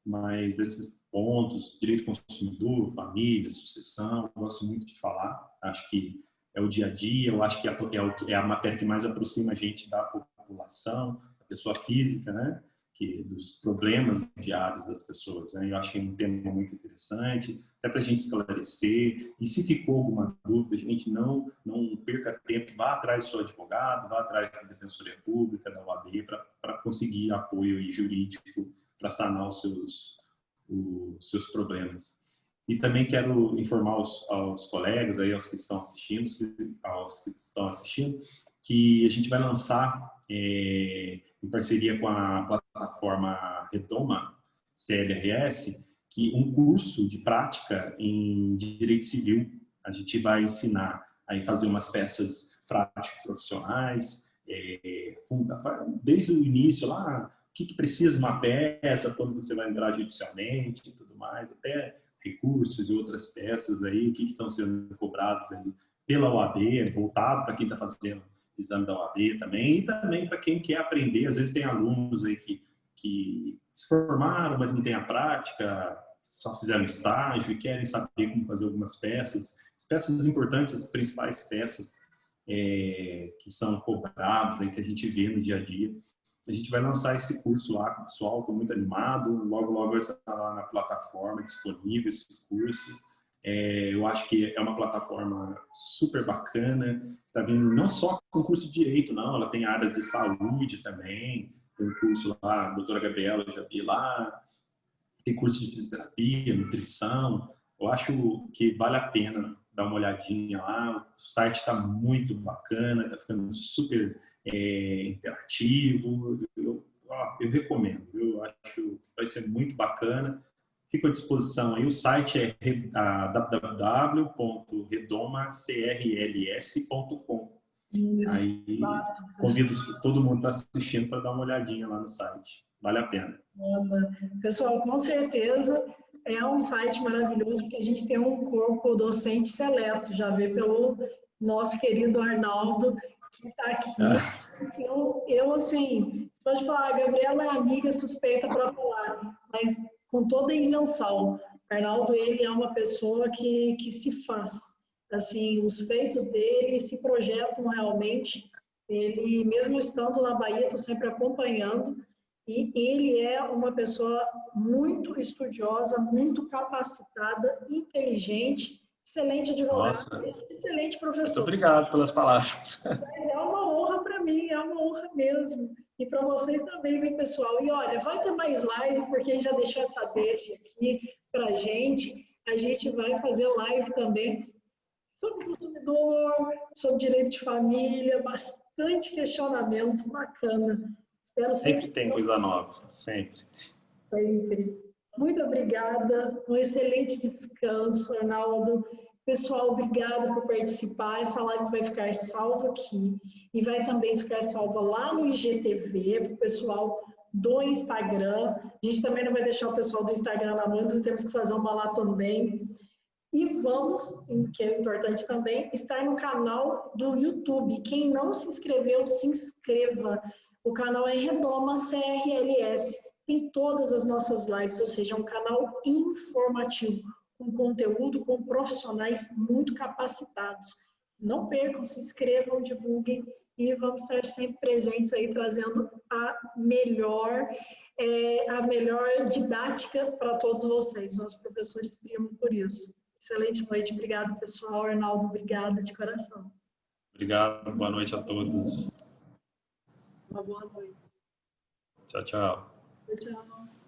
Speaker 1: mas esses pontos, direito consumidor, família, sucessão, gosto muito de falar. Acho que é o dia a dia, eu acho que é a matéria que mais aproxima a gente da população, da pessoa física, né? Dos problemas diários das pessoas. Né? Eu acho que é um tema muito interessante, até para a gente esclarecer. E se ficou alguma dúvida, a gente não perca tempo, vá atrás do seu advogado, vá atrás da Defensoria Pública, da OAB, para conseguir apoio jurídico para sanar os seus problemas. E também quero informar aos colegas, aí, aos que estão assistindo, que a gente vai lançar, em parceria com a plataforma Redoma, CLRS, um curso de prática em direito civil. A gente vai ensinar a fazer umas peças práticas profissionais, desde o início lá, o que precisa uma peça, quando você vai entrar judicialmente e tudo mais, até recursos e outras peças aí, o que estão sendo cobrados aí pela OAB, voltado para quem está fazendo exame da OAB também, e também para quem quer aprender. Às vezes tem alunos aí que se formaram, mas não tem a prática, só fizeram estágio e querem saber como fazer algumas peças. As peças importantes, as principais peças que são cobradas, aí, que a gente vê no dia a dia. A gente vai lançar esse curso lá, pessoal, estou muito animado. Logo, logo vai estar lá na plataforma disponível esse curso. Eu acho que é uma plataforma super bacana. Está vindo não só com curso de direito, não. Ela tem áreas de saúde também. Tem um curso lá, a doutora Gabriela, eu já vi lá. Tem curso de fisioterapia, nutrição. Eu acho que vale a pena dar uma olhadinha lá. O site está muito bacana, está ficando super interativo. Eu recomendo. Eu acho que vai ser muito bacana. Fico à disposição aí. O site é www.redomacrls.com. Aí convido todo mundo que está assistindo para dar uma olhadinha lá no site. Vale a pena.
Speaker 2: Pessoal, com certeza é um site maravilhoso, porque a gente tem um corpo docente seleto, já vê pelo nosso querido Arnaldo, que está aqui. Então, assim, você pode falar, a Gabriela é amiga suspeita para falar, mas com toda a isenção. Arnaldo, ele é uma pessoa que se faz. Assim, os feitos dele se projetam realmente. Ele, mesmo estando na Bahia, estou sempre acompanhando. E ele é uma pessoa muito estudiosa, muito capacitada, inteligente, excelente advogado,
Speaker 1: Nossa,
Speaker 2: excelente professor.
Speaker 1: muito obrigado pelas palavras.
Speaker 2: Mas é uma honra para mim, é uma honra mesmo. E para vocês também, meu pessoal. E olha, vai ter mais live, porque já deixou essa deixa aqui para a gente. A gente vai fazer live também sobre consumidor, sobre direito de família, bastante questionamento bacana. Espero
Speaker 1: sempre tem coisa nova, sempre.
Speaker 2: Sempre. Muito obrigada, um excelente descanso, Arnaldo. Pessoal, obrigada por participar. Essa live vai ficar salva aqui e vai também ficar salva lá no IGTV, para o pessoal do Instagram. A gente também não vai deixar o pessoal do Instagram na mão, então temos que fazer uma lá também. E vamos, que é importante também, estar no canal do YouTube. Quem não se inscreveu, se inscreva. O canal é Redoma CRLS. Tem todas as nossas lives, ou seja, é um canal informativo, com conteúdo, com profissionais muito capacitados. Não percam, se inscrevam, divulguem e vamos estar sempre presentes aí, trazendo a melhor a melhor didática para todos vocês. Nossos professores primam por isso. Excelente noite. Obrigada, pessoal. Arnaldo, obrigada de coração.
Speaker 1: Obrigado. Boa noite a todos.
Speaker 2: Uma boa noite.
Speaker 1: Tchau, tchau.
Speaker 2: Tchau.